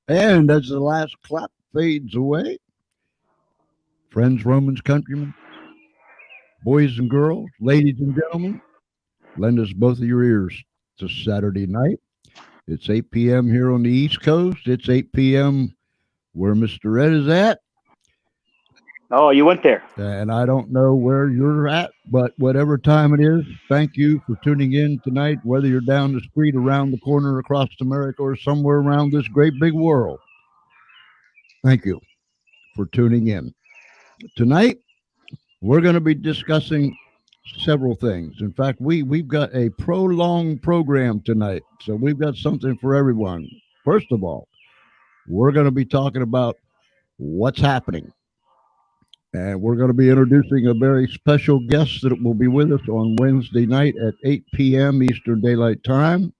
And as the last clap fades away, friends, Romans, countrymen, boys and girls, ladies and gentlemen, lend us both of your ears to Saturday night. It's 8 p.m. here on the East Coast. It's 8 p.m. where Mr. Ed is at. Oh, you went there. And I don't know where you're at, but whatever time it is, thank you for tuning in tonight, whether you're down the street, around the corner, across America, or somewhere around this great big world. Thank you for tuning in. Tonight, we're going to be discussing several things. In fact, we've got a prolonged program tonight, so we've got something for everyone. First of all, we're going to be talking about what's happening. And we're going to be introducing a very special guest that will be with us on Wednesday night at 8 p.m. Eastern Daylight Time.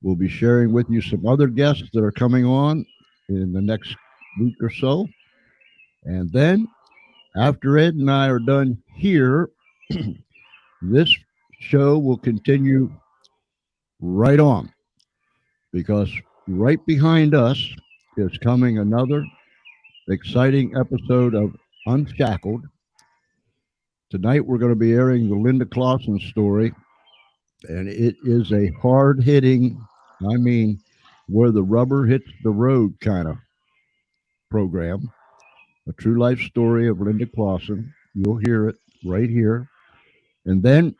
We'll be sharing with you some other guests that are coming on in the next week or so. And then, after Ed and I are done here, this show will continue right on because right behind us is coming another exciting episode of Unshackled. Tonight we're going to be airing the Linda Clauson story, and it is a hard hitting, I mean, where the rubber hits the road kind of program. A true life story of Linda Clauson. You'll hear it right here. And then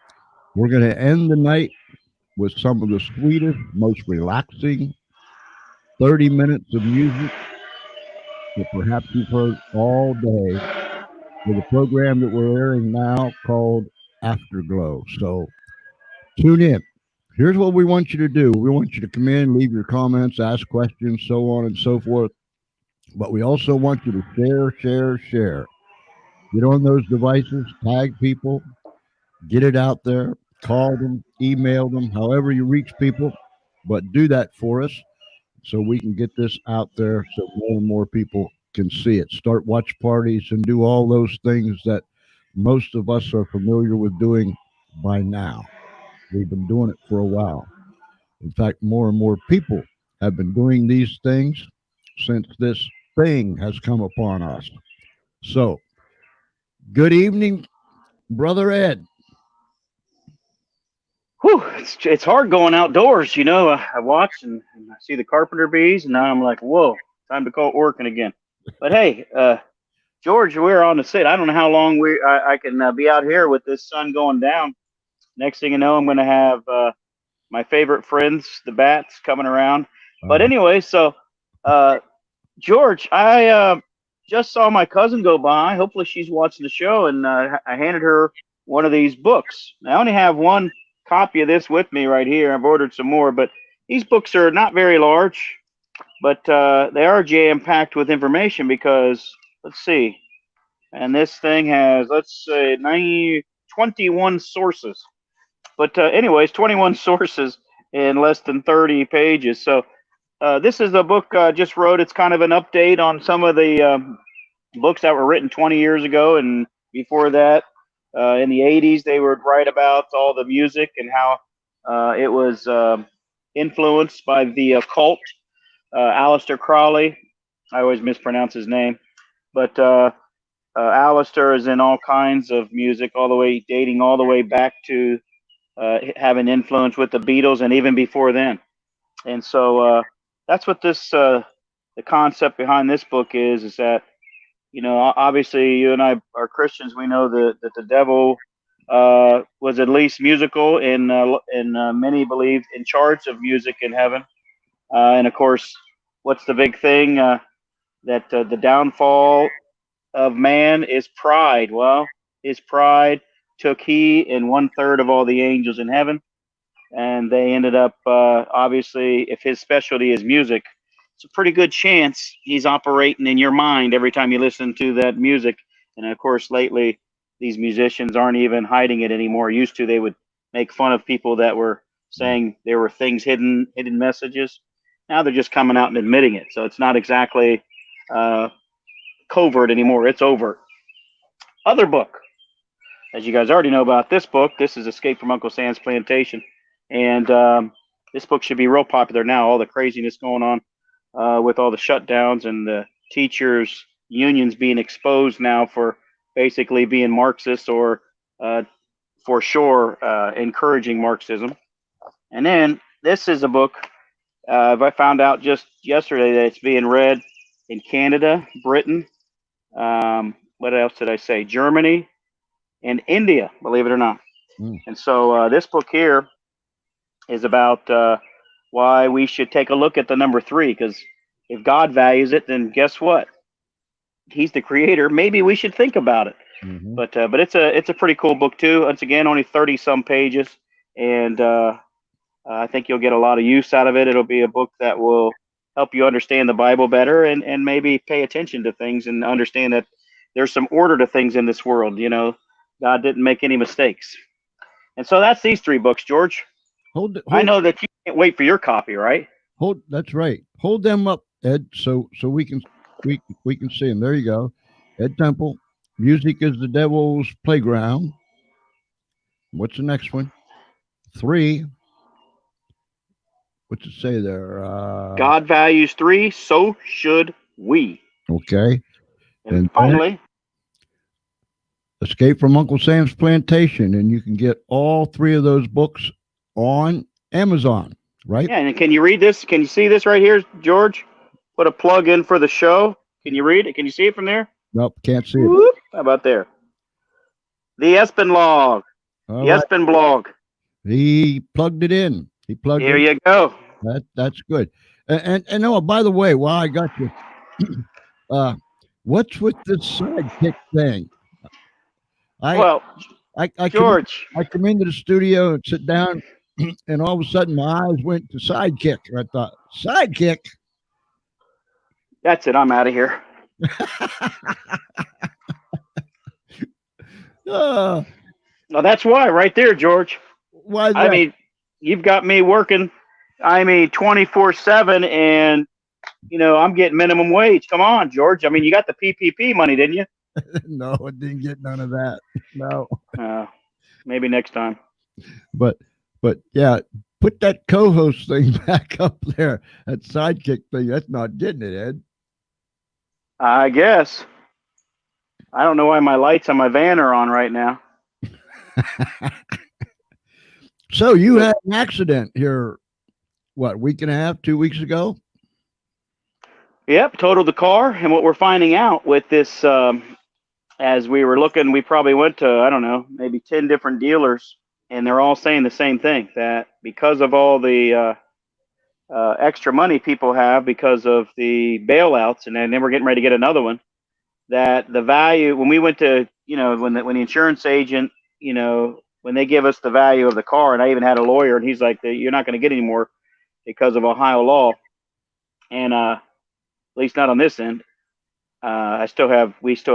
we're going to end the night with some of the sweetest, most relaxing 30 minutes of music that perhaps you've heard all day with a program that we're airing now called Afterglow. So tune in. Here's what we want you to do. We want you to come in, leave your comments, ask questions, so on and so forth. But we also want you to share, share, share. Get on those devices, tag people, get it out there, call them, email them, however you reach people. But do that for us so we can get this out there so more and more people can see it. Start watch parties and do all those things that most of us are familiar with doing by now. We've been doing it for a while. In fact, more and more people have been doing these things since this thing has come upon us. So, good evening, Brother Ed. Whew, it's hard going outdoors. I watch and I see the carpenter bees, and now I'm like, whoa, time to call working again. But hey, George, we're on the sit. I don't know how long I can be out here with this sun going down. Next thing you know, I'm going to have my favorite friends, the bats, coming around. But Uh, anyway, so uh, George, I just saw my cousin go by. Hopefully, she's watching the show, and I handed her one of these books. I only have one copy of this with me right here. I've ordered some more, but these books are not very large, but they are jam packed with information because let's see, and this thing has let's say 21 sources. But anyways, 21 sources in less than 30 pages. So this is a book I just wrote. It's kind of an update on some of the books that were written 20 years ago and before that. In the 80s, they would write about all the music and how it was influenced by the occult. Aleister Crowley, I always mispronounce his name, but Aleister is in all kinds of music, all the way dating all the way back to having influence with the Beatles and even before then. And so that's what this the concept behind this book is that obviously you and I are Christians. We know that the devil was at least musical, and many believed in charge of music in heaven. And of course, what's the big thing that the downfall of man is pride? Well, his pride took he and one third of all the angels in heaven, and they ended up obviously, if his specialty is music, it's a pretty good chance he's operating in your mind every time you listen to that music. And of course, lately these musicians aren't even hiding it anymore. Used to, they would make fun of people that were saying there were things hidden messages. Now they're just coming out and admitting it. So it's not exactly uh, covert anymore. It's overt. Other book, as you guys already know about this book, this is Escape from Uncle Sam's Plantation. And this book should be real popular now, all the craziness going on. with all the shutdowns and the teachers unions being exposed now for basically being Marxist or uh, for sure encouraging Marxism. And then this is a book I found out just yesterday that it's being read in Canada, Britain. What else did I say? Germany and India, believe it or not. Mm. And so this book here is about why we should take a look at the number three. Because if God values it, then guess what? He's the creator. Maybe we should think about it. Hmm. But it's a pretty cool book too. Once again, only 30 some pages, and I think you'll get a lot of use out of it. It'll be a book that will help you understand the Bible better and maybe pay attention to things and understand that there's some order to things in this world. You know, God didn't make any mistakes. And so that's these three books, George. Hold, I hold, know that you can't wait for your copy, right? hold. That's right. Hold them up, Ed, so we can see them. There you go. Ed Temple. Music is the devil's playground. What's the next one? Three. What's it say there? God values three, so should we. Okay. And And then finally, Escape from Uncle Sam's Plantation, and you can get all three of those books on Amazon, right? yeah, and can you read this? Can you see this right here, George? Put a plug in for the show. Can you read it? Can you see it from there? Nope, can't see it. Whoop. How about there? The Espen log. All The right. Espen blog. He plugged it in. He plugged Here it. you go. That's good. And oh, by the way, while I got you, uh, what's with this sidekick thing? I Well, I I come George, I come into the studio and sit down, and all of a sudden my eyes went to sidekick. I thought sidekick. that's it. I'm out of here. uh, Well, that's why, right there, George. why is I that? mean, you've got me working. I mean, 24/7, and I'm getting minimum wage. Come on, George. I mean, you got the PPP money, didn't you? No, I didn't get none of that. No, Uh, Maybe next time. but yeah, put that co-host thing back up there. That sidekick thing. That's not getting it, Ed. I guess. I don't know why my lights on my van are on right now. So you But had an accident here, what, week and a half, 2 weeks ago? yep, totaled the car. And what we're finding out with this, as we were looking, we probably went to, I don't know, maybe 10 different dealers, and they're all saying the same thing, that because of all the extra money people have because of the bailouts, and then we're getting ready to get another one, that the value, when we went to, when the insurance agent, when they give us the value of the car, and I even had a lawyer, and he's like, you're not going to get any more because of Ohio law. And at least not on this end. We still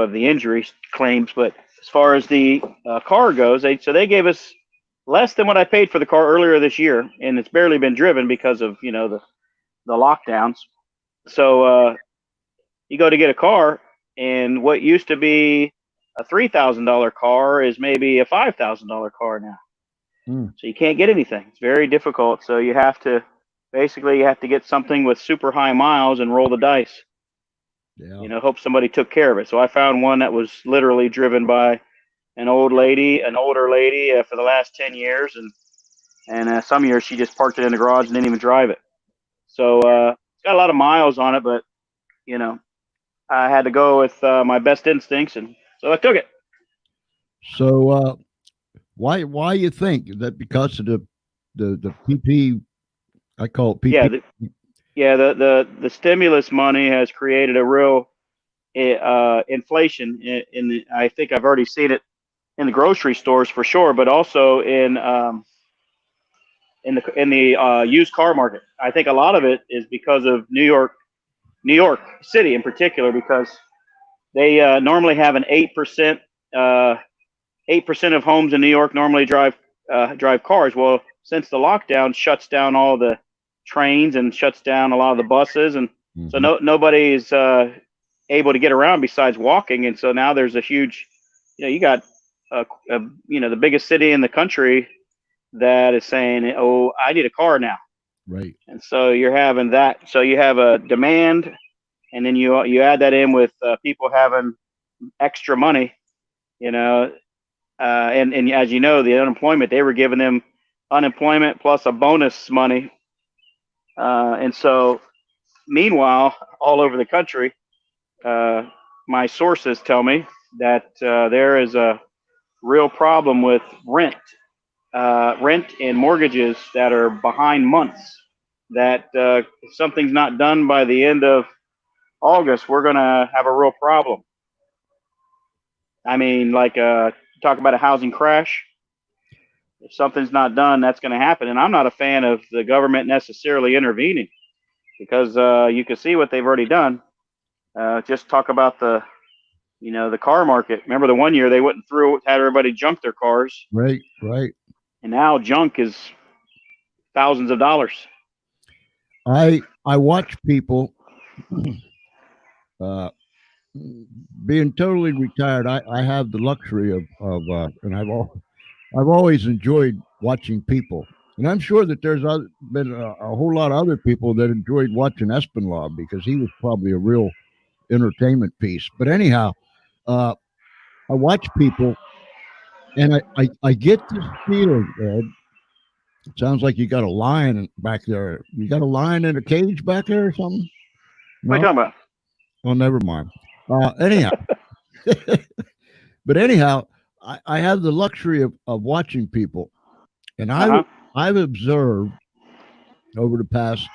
have the injury claims, but as far as the car goes, they gave us less than what I paid for the car earlier this year, and it's barely been driven because of the lockdowns. So you go to get a car, and what used to be a $3,000 car is maybe a $5,000 car now. Mm, So you can't get anything. It's very difficult. So you have to get something with super high miles and roll the dice. yeah. Hope somebody took care of it. So I found one that was literally driven by an older lady for the last 10 years, and some years she just parked it in the garage and didn't even drive it. So it's got a lot of miles on it, but you know, I had to go with my best instincts, and so I took it. So why you think that because of the PP, I call it Yeah, PP. the stimulus money has created a real inflation in the. I think I've already seen it in the grocery stores for sure, but also in the used car market. I think a lot of it is because of New York City in particular, because they normally have an 8%. 8% of homes in New York normally drive cars. Well, since the lockdown shuts down all the trains and shuts down a lot of the buses, and so Hmm. nobody's able to get around besides walking. And so now there's a huge, you got the biggest city in the country that is saying, "Oh, I need a car now." Right. And so you're having that. So you have a demand, and then you add that in with people having extra money, you know, and as you know, the unemployment, they were giving them unemployment plus a bonus money, and so meanwhile, all over the country, uh, my sources tell me that there is a real problem with rent and mortgages that are behind months. That if something's not done by the end of August, we're going to have a real problem. I mean, like talk about a housing crash. If something's not done, that's going to happen. And I'm not a fan of the government necessarily intervening because you can see what they've already done. Just talk about the car market. Remember the one year they went through, had everybody junk their cars, Right. Right. and now junk is thousands of dollars. I watch people uh, being totally retired. I have the luxury and I've always enjoyed watching people, and I'm sure that been a whole lot of other people that enjoyed watching Espinlaw because he was probably a real entertainment piece. But anyhow, uh, I watch people, and I get this feeling, Ed. It sounds like you got a lion back there. You got a lion in a cage back there or something? What are you No? talking about? Oh, never mind. Anyhow, but anyhow, I have the luxury of watching people, and Uh huh. I've observed over the past,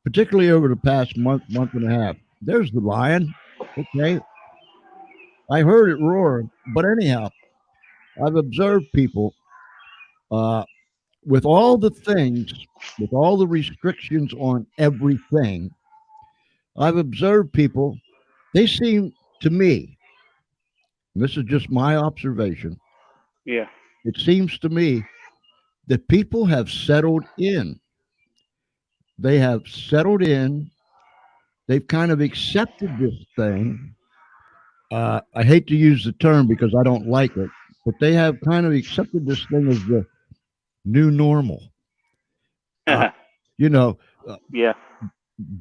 particularly over the past month and a half. There's the lion. Okay, I heard it roar. But anyhow, I've observed people uh, with all the things, with all the restrictions on everything. I've observed people. They seem to me, and this is just my observation. Yeah. It seems to me that people have settled in. They have settled in. They've kind of accepted this thing. I hate to use the term because I don't like it, but they have kind of accepted this thing as the new normal. Uh, you know, uh, Yeah. Well,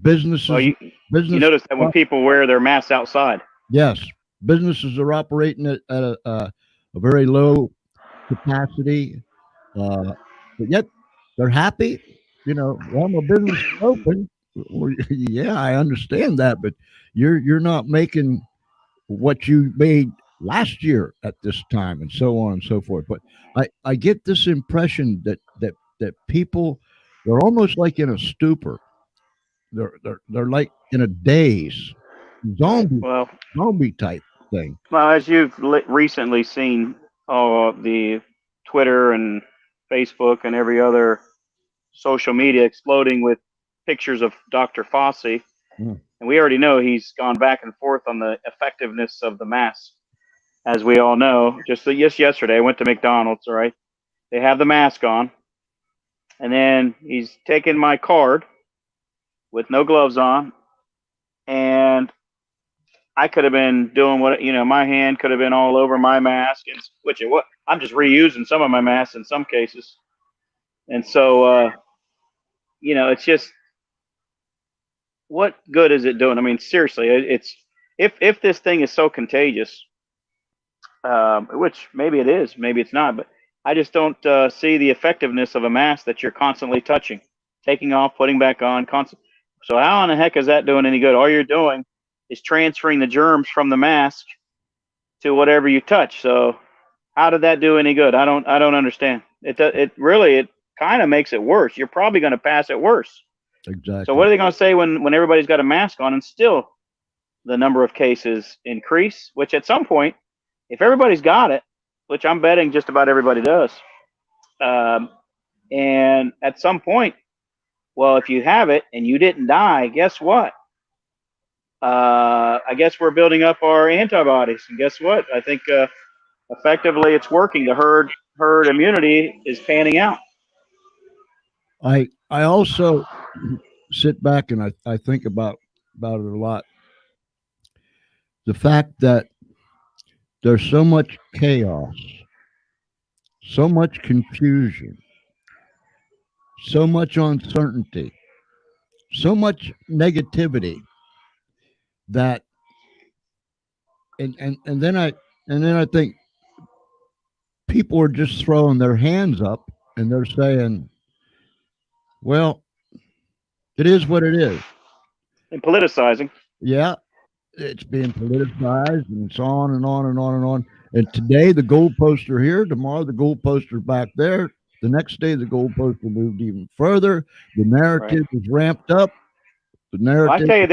businesses, you business, notice that when people wear their masks outside. yes, businesses are operating at a very low capacity, uh, but yet they're happy. Well, my business is open. Well, yeah, I understand that, but you're not making what you made last year at this time, and so on and so forth. But I get this impression that people, they're almost like in a stupor. They're like in a daze, zombie Well, zombie type thing. as you've recently seen, the Twitter and Facebook and every other social media exploding with pictures of Dr. Fossey, Mm. and we already know he's gone back and forth on the effectiveness of the mask. As we all know, just yesterday, I went to McDonald's. All right, they have the mask on, and then he's taken my card with no gloves on, and I could have been doing my hand could have been all over my mask, and which it what I'm just reusing some of my masks in some cases, and so it's just what good is it doing? I mean, seriously, it's if this thing is so contagious, which maybe it is, maybe it's not, but I just don't see the effectiveness of a mask that you're constantly touching, taking off, putting back on, constant. So how in the heck is that doing any good? All you're doing is transferring the germs from the mask to whatever you touch. So how did that do any good? I don't understand. It really it kind of makes it worse. You're probably going to pass it worse. So Exactly. what are they going to say when everybody's got a mask on and still the number of cases increase? Which at some point, if everybody's got it, which I'm betting just about everybody does, um, and at some point, well, if you have it and you didn't die, guess what? I guess we're building up our antibodies, and guess what? I think effectively it's working. The herd immunity is panning out. I also sit back and I think about it a lot. The fact that there's so much chaos, so much confusion, so much uncertainty, so much negativity that and then I think people are just throwing their hands up and they're saying, well, it is what it is. And politicizing. Yeah, it's being politicized and it's on and on and on and on. And today the goalposts are here, tomorrow the goalposts are back there. The next day the goalposts are moved even further. The Right. narrative is ramped up. The Well, I narrative, tell you,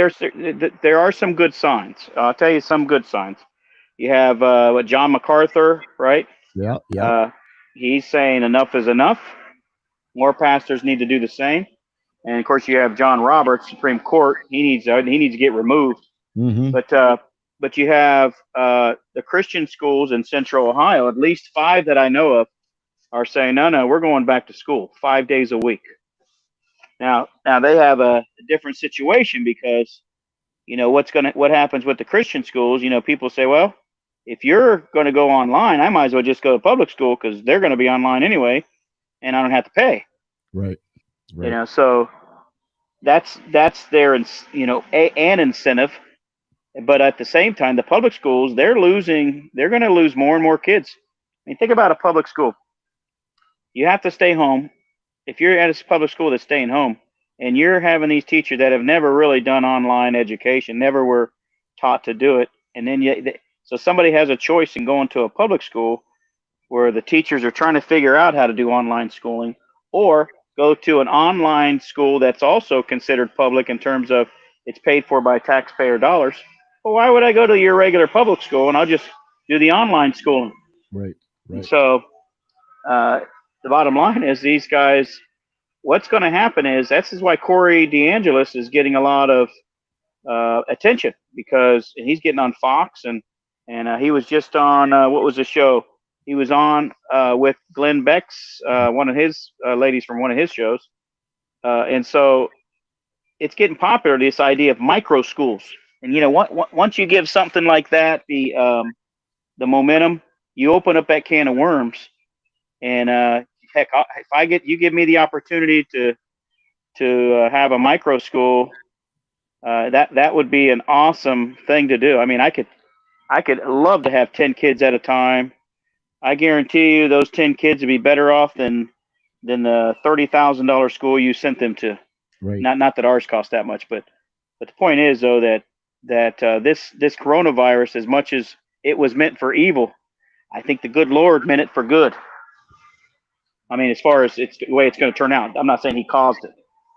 there are some good signs. I'll tell you some good signs. You have what John MacArthur, right? yeah, yeah, Uh, he's saying enough is enough. More pastors need to do the same. And of course, you have John Roberts, Supreme Court. He needs to get removed. mm-hmm, But uh, but you have the Christian schools in Central Ohio. At least five that I know of are saying, no, we're going back to school 5 days a week. Now they have a different situation because what happens with the Christian schools. People say, well, if you're going to go online, I might as well just go to public school because they're going to be online anyway, and I don't have to pay. right, right, So that's their an incentive. But at the same time, the public schools, they're going to lose more and more kids. I mean, think about a public school. You have to stay home. If you're at a public school that's staying home and you're having these teachers that have never really done online education, never were taught to do it, and then so somebody has a choice in going to a public school where the teachers are trying to figure out how to do online schooling, or go to an online school that's also considered public in terms of it's paid for by taxpayer dollars. Well, why would I go to your regular public school and I'll just do the online schooling? right, And right. so uh, the bottom line is these guys, what's going to happen is this is why Corey DeAngelis is getting a lot of attention because he's getting on Fox and he was just on what was the show? He was on with Glenn Beck's one of his ladies from one of his shows, and so it's getting popular. This idea of micro schools, and once you give something like that the momentum, you open up that can of worms. And heck, if you give me the opportunity to have a micro school, that would be an awesome thing to do. I mean, I could love to have 10 kids at a time. I guarantee you, those 10 kids would be better off than the $30,000 school you sent them to. Right. Not that ours cost that much, but the point is though that this coronavirus, as much as it was meant for evil, I think the good Lord meant it for good. I mean, as far as it's the way it's going to turn out, I'm not saying He caused it.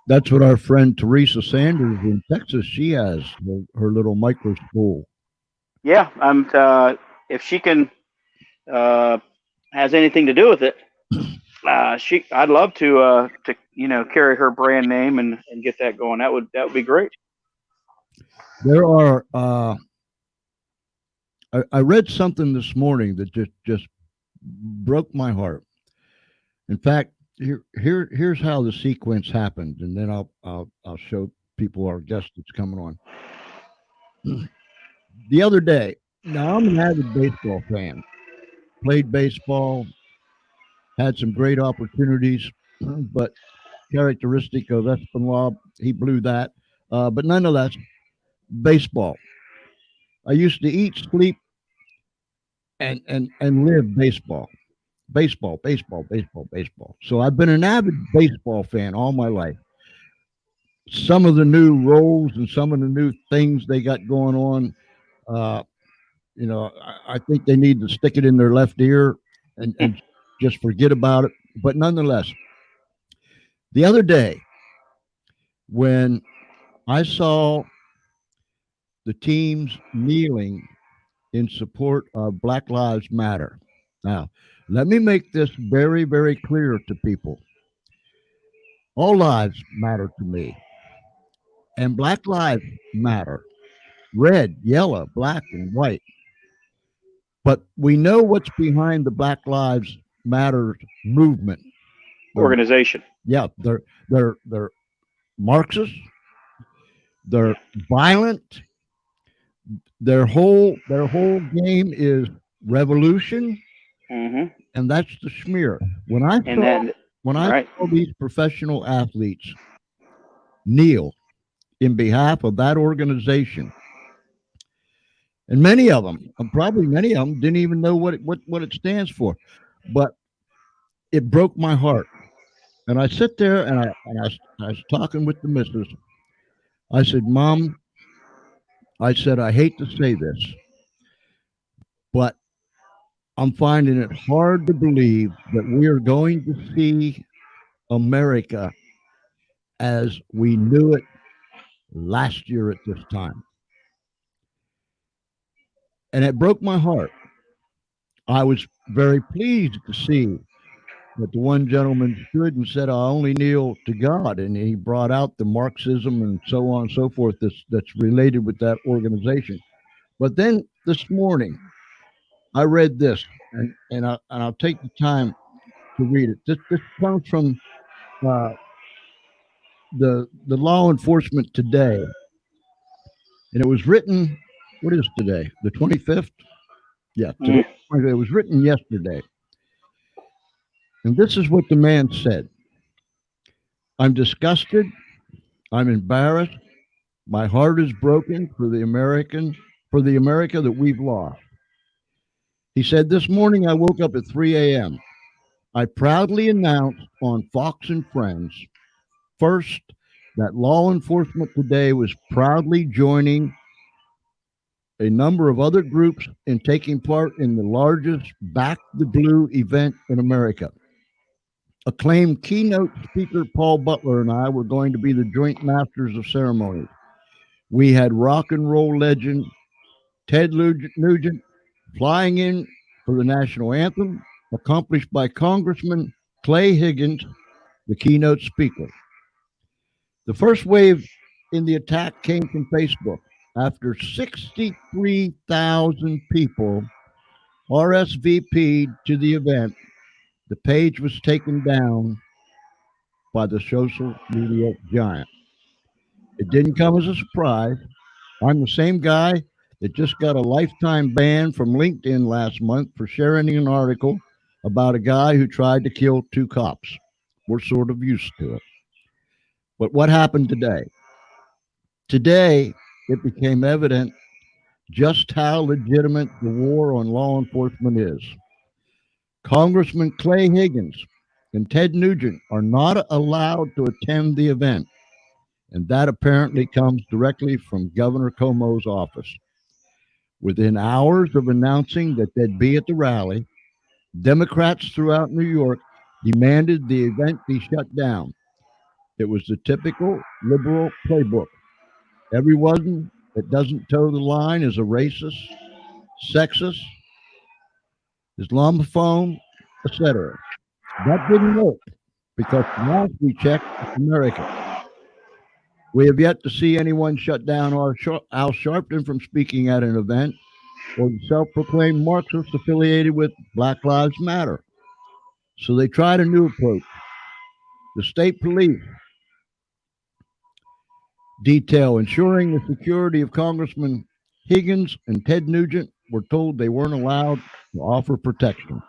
That's what our friend Teresa Sanders in Texas, she has her little micro school. Yeah, if she can has anything to do with it, I'd love to carry her brand name and get that going. That would be great. There are, I read something this morning that just broke my heart. In fact, here's how the sequence happened, and then I'll show people our guest that's coming on. The other day, now I'm an avid baseball fan. Played baseball, had some great opportunities, but characteristic of Espinal, he blew that. But nonetheless, baseball. I used to eat, sleep, and live baseball. Baseball, baseball, baseball, baseball. So I've been an avid baseball fan all my life. Some of the new roles and some of the new things they got going on, uh, I think they need to stick it in their left ear and just forget about it. But nonetheless, the other day when I saw the teams kneeling in support of Black Lives Matter. Now, let me make this very, very clear to people. All lives matter to me, and Black lives matter, red, yellow, black, and white. But we know what's behind the Black Lives Matter movement. They're, Organization. yeah, they're Marxists. They're violent. Their whole game is revolution, Hmm. and that's the smear. When I And saw then when I Right. saw these professional athletes kneel in behalf of that organization, and many of them, probably many of them, didn't even know what it stands for, but it broke my heart. And I sit there and I was talking with the missus. I said, Mom, I said, I hate to say this, but I'm finding it hard to believe that we are going to see America as we knew it last year at this time. And it broke my heart. I was very pleased to see that the one gentleman stood and said, I only kneel to God. And he brought out the Marxism and so on and so forth that's related with that organization. But then this morning, I read this, and I'll take the time to read it. This comes from uh, the law enforcement today, and it was written. What is today? The 25th. Yeah, today. Mm. It was written yesterday, and this is what the man said: "I'm disgusted. I'm embarrassed. My heart is broken for the America that we've lost." He said, "This morning I woke up at 3 a.m. I proudly announced on Fox and Friends first that law enforcement today was proudly joining a number of other groups in taking part in the largest Back the Blue event in America. Acclaimed keynote speaker Paul Butler and I were going to be the joint masters of ceremonies. We had rock and roll legend Ted Nugent flying in for the national anthem, accomplished by Congressman Clay Higgins, the keynote speaker. The first wave in the attack came from Facebook. After 63,000 people RSVP'd to the event, the page was taken down by the social media giant. It didn't come as a surprise. I'm the same guy that just got a lifetime ban from LinkedIn last month for sharing an article about a guy who tried to kill two cops. We're sort of used to it. But what happened today? Today, it became evident just how legitimate the war on law enforcement is. Congressman Clay Higgins and Ted Nugent are not allowed to attend the event, and that apparently comes directly from Governor Cuomo's office. Within hours of announcing that they'd be at the rally, Democrats throughout New York demanded the event be shut down. It was the typical liberal playbook. Everyone that doesn't toe the line is a racist, sexist, Islamophobe, etc. That didn't work because last we checked, it's America. We have yet to see anyone shut down Al Sharpton from speaking at an event or the self proclaimed Marxists affiliated with Black Lives Matter. So they tried a new approach. The state police detail ensuring the security of Congressman Higgins and Ted Nugent were told they weren't allowed to offer protection.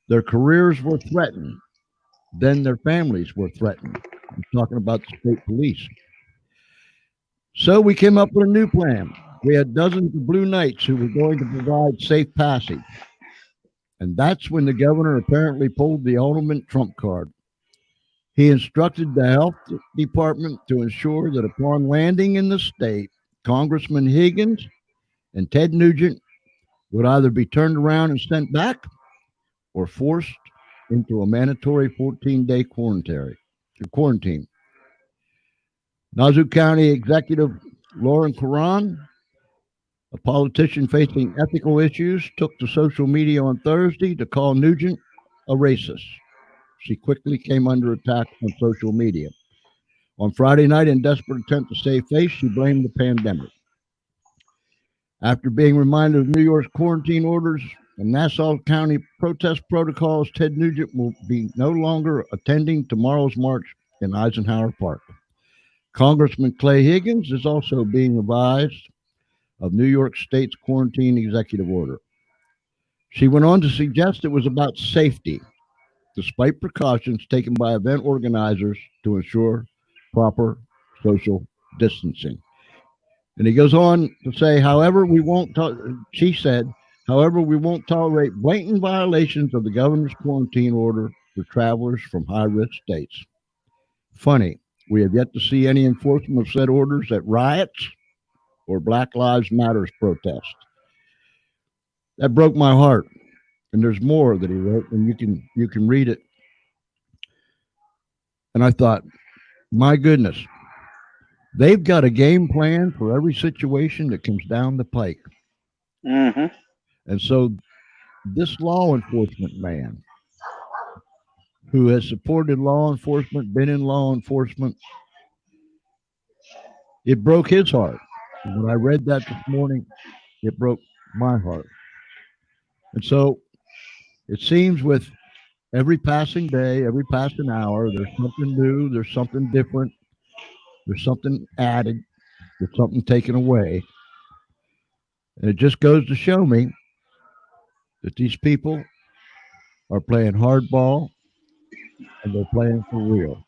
Their careers were threatened. Then their families were threatened. I'm talking about the state police. So we came up with a new plan. We had dozens of Blue Knights who were going to provide safe passage. And that's when the governor apparently pulled the ultimate trump card. He instructed the health department to ensure that upon landing in the state, Congressman Higgins and Ted Nugent would either be turned around and sent back or forced into a mandatory 14-day quarantine. Nassau County Executive Lauren Caron, a politician facing ethical issues, took to social media on Thursday to call Nugent a racist. She quickly came under attack on social media. On Friday night, in desperate attempt to save face, she blamed the pandemic. After being reminded of New York's quarantine orders and Nassau County protest protocols, Ted Nugent will be no longer attending tomorrow's march in Eisenhower Park. Congressman Clay Higgins is also being advised of New York State's quarantine executive order. She went on to suggest it was about safety. despite precautions taken by event organizers to ensure proper social distancing. And he goes on to say, however, she said, however, we won't tolerate blatant violations of the governor's quarantine order for travelers from high risk states. Funny, we have yet to see any enforcement of said orders at riots or Black Lives Matters protests. That broke my heart. And there's more that he wrote, and you can read it. And I thought, my goodness, they've got a game plan for every situation that comes down the pike. Mm-hmm. And so this law enforcement man who has supported law enforcement, been in law enforcement, it broke his heart. And when I read that this morning, it broke my heart. And so it seems with every passing day, every passing hour, there's something new, there's something different, there's something added, there's something taken away. And it just goes to show me that these people are playing hardball and they're playing for real.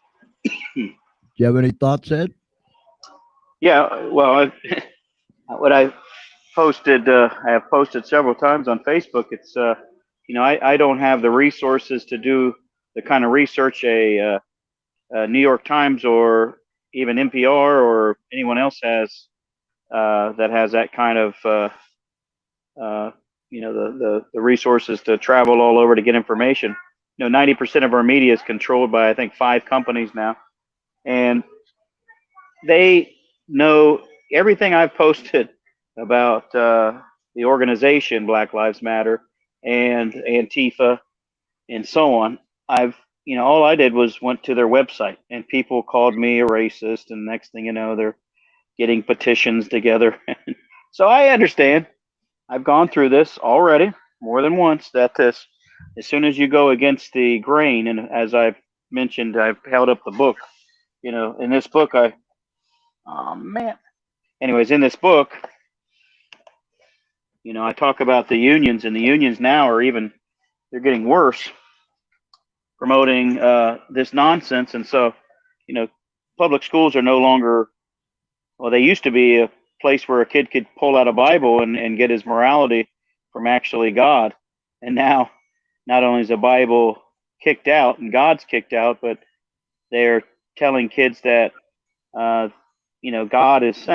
Do you have any thoughts, Ed? Yeah. Well, what I have posted several times on Facebook. It's I don't have the resources to do the kind of research a New York Times or even NPR or anyone else has that has that kind of the resources to travel all over to get information. 90% of our media is controlled by I think 5 companies now, and they know everything I've posted about the organization Black Lives Matter and Antifa and so on. All I did was went to their website, and people called me a racist, and next thing you know, they're getting petitions together. So I understand. I've gone through this already more than once. That this, as soon as you go against the grain, and as I've mentioned, I've held up the book. In this book, oh man. Anyways, in this book, I talk about the unions, and the unions now are they're getting worse, promoting this nonsense. And so, you know, public schools are no longer, well, they used to be a place where a kid could pull out a Bible and get his morality from actually God. And now, not only is the Bible kicked out and God's kicked out, but they're telling kids that, God is,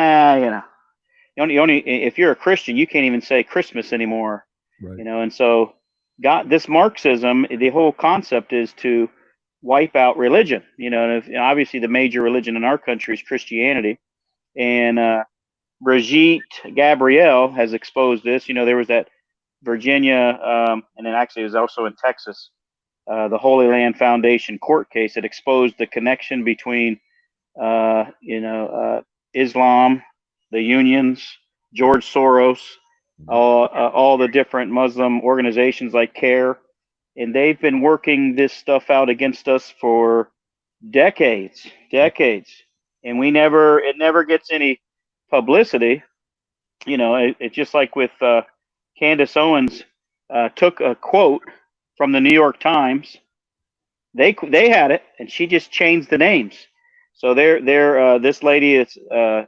only if you're a Christian, you can't even say Christmas anymore. Right. And so this Marxism, the whole concept is to wipe out religion. And obviously the major religion in our country is Christianity, and Brigitte Gabrielle has exposed this. There was that Virginia, and then actually it was also in Texas, the Holy Land Foundation court case that exposed the connection between, Islam, the unions, George Soros, all the different Muslim organizations like CARE, and they've been working this stuff out against us for decades, and it never gets any publicity. It's just like with Candace Owens took a quote from the New York Times. They had it, and she just changed the names. So this lady is a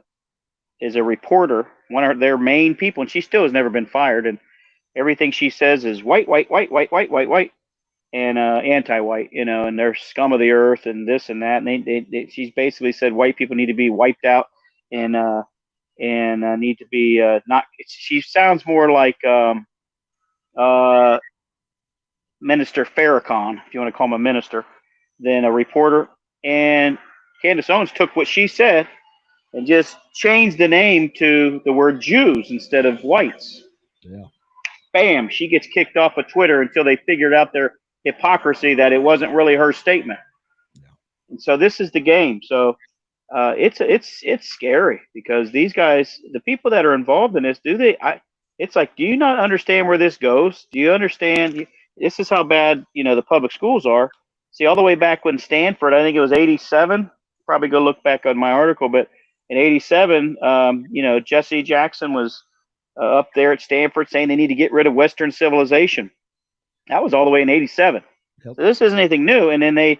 reporter, one of their main people, and she still has never been fired. And everything she says is white, and anti-white, and they're scum of the earth and this and that. And she's basically said white people need to be wiped out and need to be not. She sounds more like Minister Farrakhan, if you want to call him a minister, than a reporter. And Candace Owens took what she said and just changed the name to the word Jews instead of whites. Yeah. Bam, she gets kicked off of Twitter until they figured out their hypocrisy, that it wasn't really her statement. Yeah. And so this is the game. So it's scary, because these guys, the people that are involved in this, it's like, do you not understand where this goes? Do you understand? This is how bad, the public schools are. See, all the way back when Stanford, I think it was 87, probably go look back on my article, but in 87, Jesse Jackson was up there at Stanford saying they need to get rid of Western civilization. That was all the way in 87. Yep. So this isn't anything new. And then they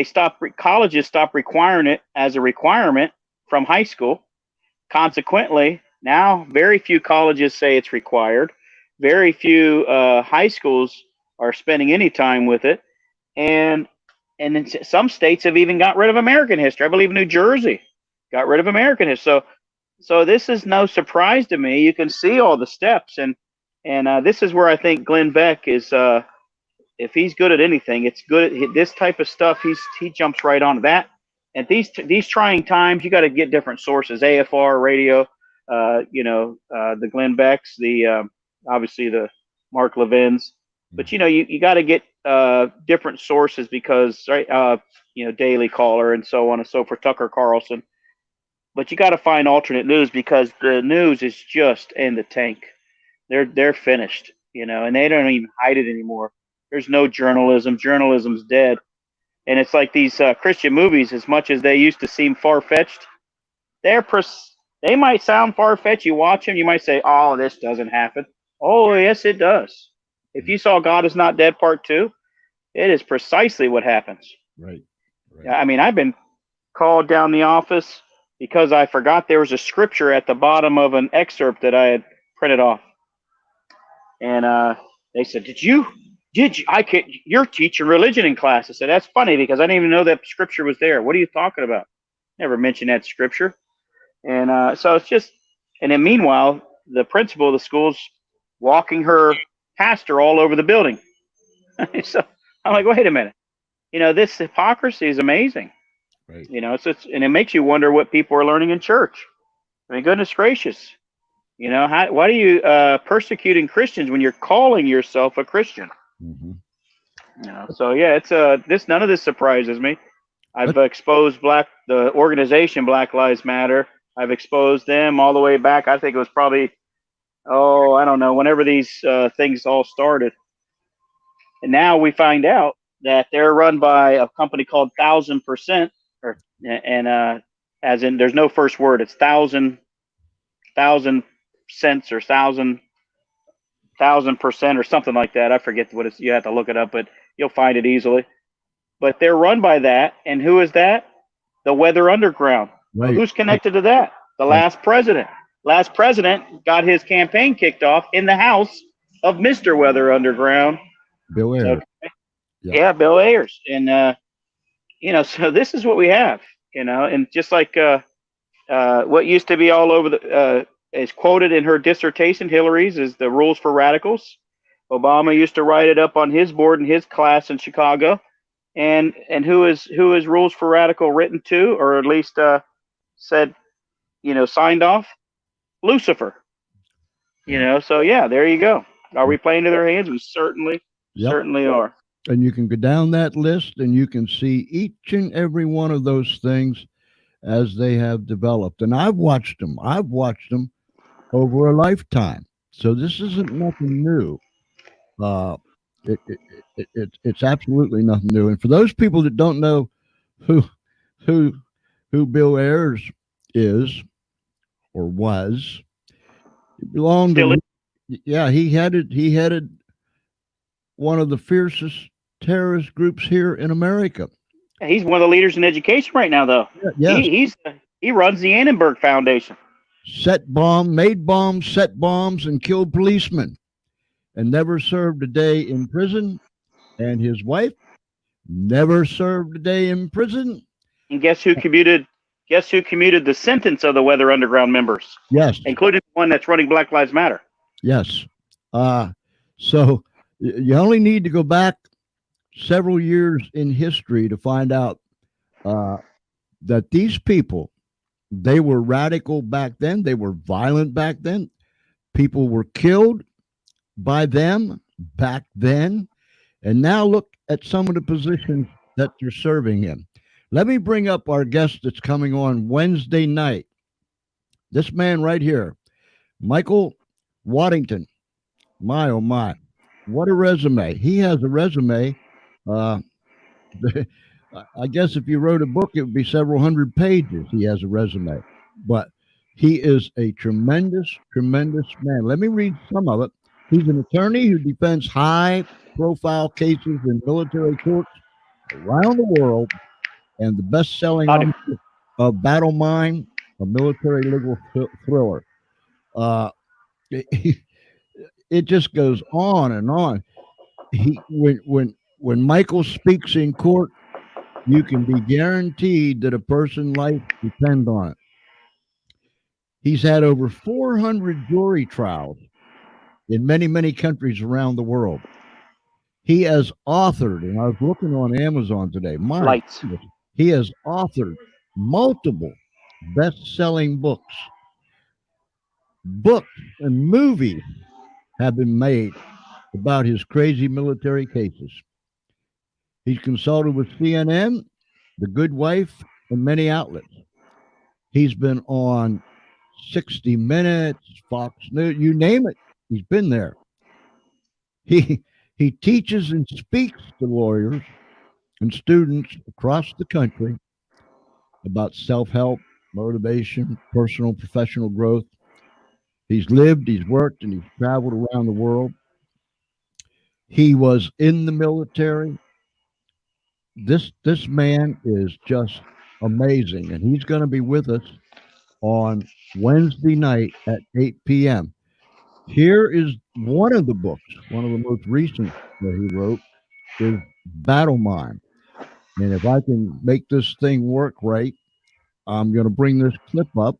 stop colleges stop requiring it as a requirement from high school. Consequently, now very few colleges say it's required. Very few high schools are spending any time with it, and in some states have even got rid of American history. I believe New Jersey got rid of American history. So this is no surprise to me. You can see all the steps, and this is where I think Glenn Beck is. If he's good at anything, it's good at this type of stuff. He jumps right on that. And these trying times, you got to get different sources: AFR radio, the Glenn Becks, the obviously the Mark Levins. But you got to get different sources because right, Daily Caller and so on and so forth, Tucker Carlson. But you got to find alternate news because the news is just in the tank. They're finished, and they don't even hide it anymore. There's no journalism. Journalism's dead. And it's like these Christian movies, as much as they used to seem far-fetched, they might sound far-fetched. You watch them, you might say, oh, this doesn't happen. Oh, yes, it does. If you saw God is Not Dead Part 2, it is precisely what happens. Right. I mean, I've been called down the office because I forgot there was a scripture at the bottom of an excerpt that I had printed off. And they said, Did you? You're teaching religion in class. I said, that's funny because I didn't even know that scripture was there. What are you talking about? Never mentioned that scripture. And so it's just, and then meanwhile, the principal of the school's walking her pastor all over the building. So I'm like, wait a minute. This hypocrisy is amazing. Right. And it makes you wonder what people are learning in church. I mean, goodness gracious. Why are you persecuting Christians when you're calling yourself a Christian? Mm-hmm. So yeah, it's none of this surprises me. I've exposed the organization Black Lives Matter. I've exposed them all the way back. I think it was probably, I don't know, whenever these things all started. And now we find out that they're run by a company called 1000%, and as in there's no first word. It's thousand cents or 1000% or something like that. I forget what it's. You have to look it up, but you'll find it easily. But they're run by that, and who is that? The Weather Underground. Right. Well, who's connected to that? The last president. Last president got his campaign kicked off in the house of Mr. Weather Underground. Bill Ayers. Okay. Yeah, Bill Ayers. And so this is what we have. And just like what used to be all over the. Is quoted in her dissertation, Hillary's, is the rules for radicals. Obama used to write it up on his board in his class in Chicago. And who is rules for radical written to, or at least said, signed off? Lucifer. So yeah, there you go. Are we playing to their hands? We certainly are. And you can go down that list and you can see each and every one of those things as they have developed. And I've watched them over a lifetime. So this isn't nothing new. It's absolutely nothing new. And for those people that don't know who Bill Ayers is or was, he belonged to. Yeah, he headed one of the fiercest terrorist groups here in America. He's one of the leaders in education right now, though. Yes. He runs the Annenberg Foundation. Made bombs, set bombs, and killed policemen, and never served a day in prison. And his wife never served a day in prison. And guess who commuted the sentence of the Weather Underground members? Yes, including the one that's running Black Lives Matter. Yes. So you only need to go back several years in history to find out that these people, they were radical back then. They were violent back then. People were killed by them back then. And now look at some of the positions that they're serving in. Let me bring up our guest that's coming on Wednesday night. This man right here, Michael Waddington. My, oh my. What a resume. He has a resume. I guess if you wrote a book, it would be several hundred pages. He has a resume. But he is a tremendous, tremendous man. Let me read some of it. He's an attorney who defends high high-profile cases in military courts around the world, and the best-selling Howdy. author of Battle Mind, a military legal thriller. It, it just goes on and on. When Michael speaks in court, you can be guaranteed that a person's life depends on it. He's had over 400 jury trials in many, many countries around the world. He has authored, and I was looking on Amazon today, Lights. he has authored multiple best-selling books. Books and movies have been made about his crazy military cases. He's consulted with CNN, The Good Wife, and many outlets. He's been on 60 Minutes, Fox News, you name it. He's been there. He teaches and speaks to lawyers and students across the country about self-help, motivation, personal and professional growth. He's lived, he's worked, and he's traveled around the world. He was in the military. This man is just amazing, and he's going to be with us on Wednesday night at 8 p.m. Here is one of the books, one of the most recent that he wrote, is Battle Mind. And if I can make this thing work right, I'm going to bring this clip up,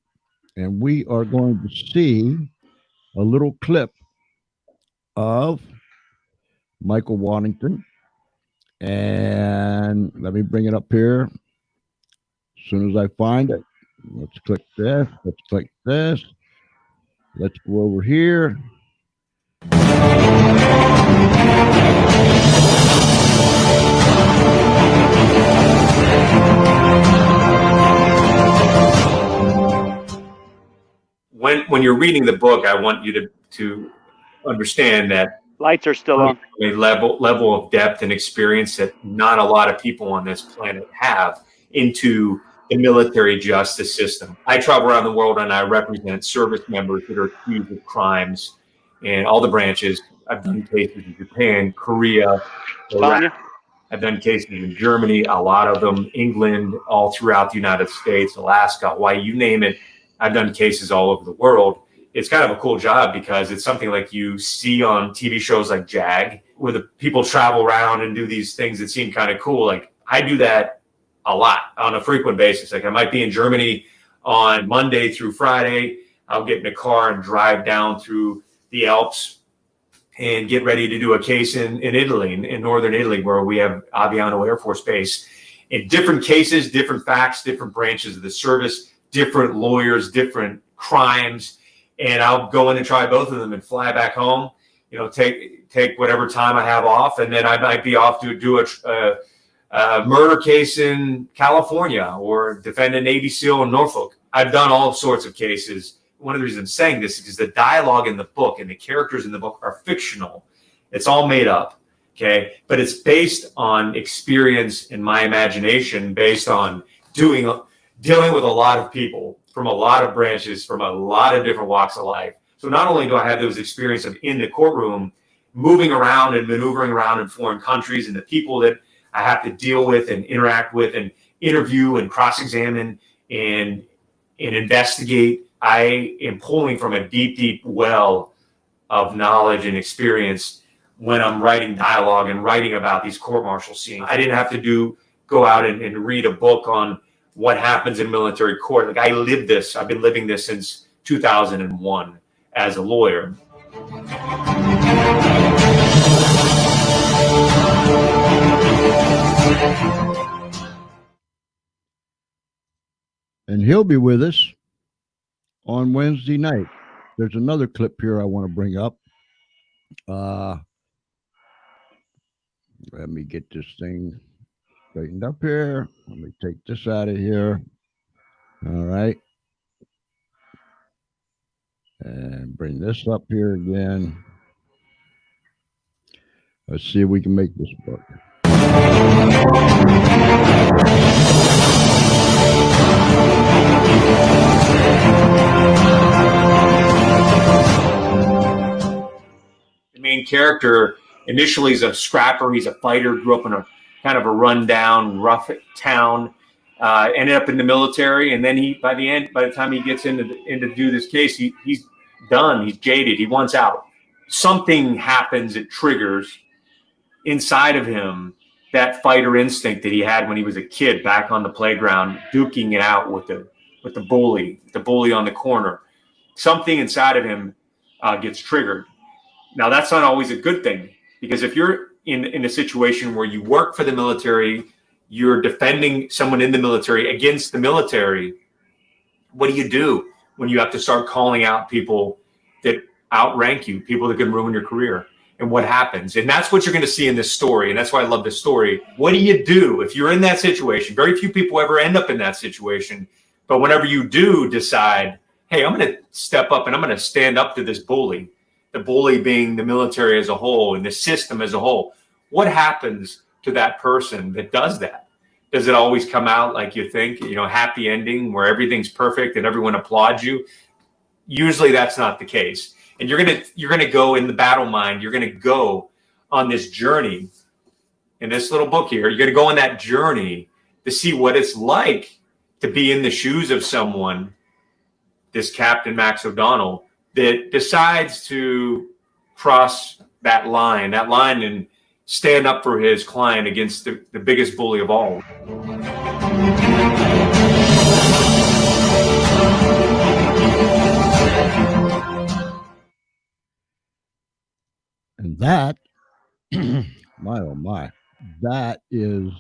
and we are going to see a little clip of Michael Waddington. And let me bring it up here. As soon as I find it, let's click this. Let's click this. Let's go over here. When you're reading the book, I want you to understand that Lights are still on. a level of depth and experience that not a lot of people on this planet have into the military justice system. I travel around the world and I represent service members that are accused of crimes in all the branches. I've done cases in Japan, Korea, Iraq. I've done cases in Germany, a lot of them, England, all throughout the United States, Alaska, Hawaii, you name it. I've done cases all over the world. It's kind of a cool job because it's something like you see on TV shows like JAG, where the people travel around and do these things that seem kind of cool. Like I do that a lot on a frequent basis. Like I might be in Germany on Monday through Friday. I'll get in a car and drive down through the Alps and get ready to do a case in Italy, in northern Italy, where we have Aviano Air Force Base. In different cases, different facts, different branches of the service, different lawyers, different crimes. And I'll go in and try both of them and fly back home, take whatever time I have off. And then I might be off to do a murder case in California or defend a Navy SEAL in Norfolk. I've done all sorts of cases. One of the reasons I'm saying this is because the dialogue in the book and the characters in the book are fictional. It's all made up, okay? But it's based on experience and my imagination, based on dealing with a lot of people from a lot of branches, from a lot of different walks of life. So not only do I have those experiences of in the courtroom, moving around and maneuvering around in foreign countries and the people that I have to deal with and interact with and interview and cross-examine and investigate, I am pulling from a deep, deep well of knowledge and experience when I'm writing dialogue and writing about these court-martial scenes. I didn't have to go out and read a book on what happens in military court. Like I lived this. I've been living this since 2001 as a lawyer. And he'll be with us on Wednesday night. There's another clip here I want to bring up. Let me get this thing straightened up here. Let me take this out of here. All right. And bring this up here again. Let's see if we can make this work. The main character initially he's a scrapper, he's a fighter, grew up in a kind of a rundown, rough town, ended up in the military, and then by the time he gets into do this case, he's done, he's jaded, he wants out. Something happens, it triggers inside of him that fighter instinct that he had when he was a kid back on the playground, duking it out with the bully on the corner. Something inside of him gets triggered. Now, that's not always a good thing, because if you're in a situation where you work for the military, you're defending someone in the military against the military, what do you do when you have to start calling out people that outrank you, people that can ruin your career? And what happens? And that's what you're going to see in this story. And that's why I love this story. What do you do if you're in that situation? Very few people ever end up in that situation. But whenever you do decide, hey, I'm going to step up and I'm going to stand up to this bully, the bully being the military as a whole and the system as a whole, what happens to that person that does that? Does it always come out like you think, happy ending where everything's perfect and everyone applauds you? Usually that's not the case. And you're gonna go in the battle mind. You're gonna go on this journey in this little book here. You're gonna go on that journey to see what it's like to be in the shoes of someone, this Captain Max O'Donnell, that decides to cross that line and stand up for his client against the biggest bully of all. And that, my oh my, that is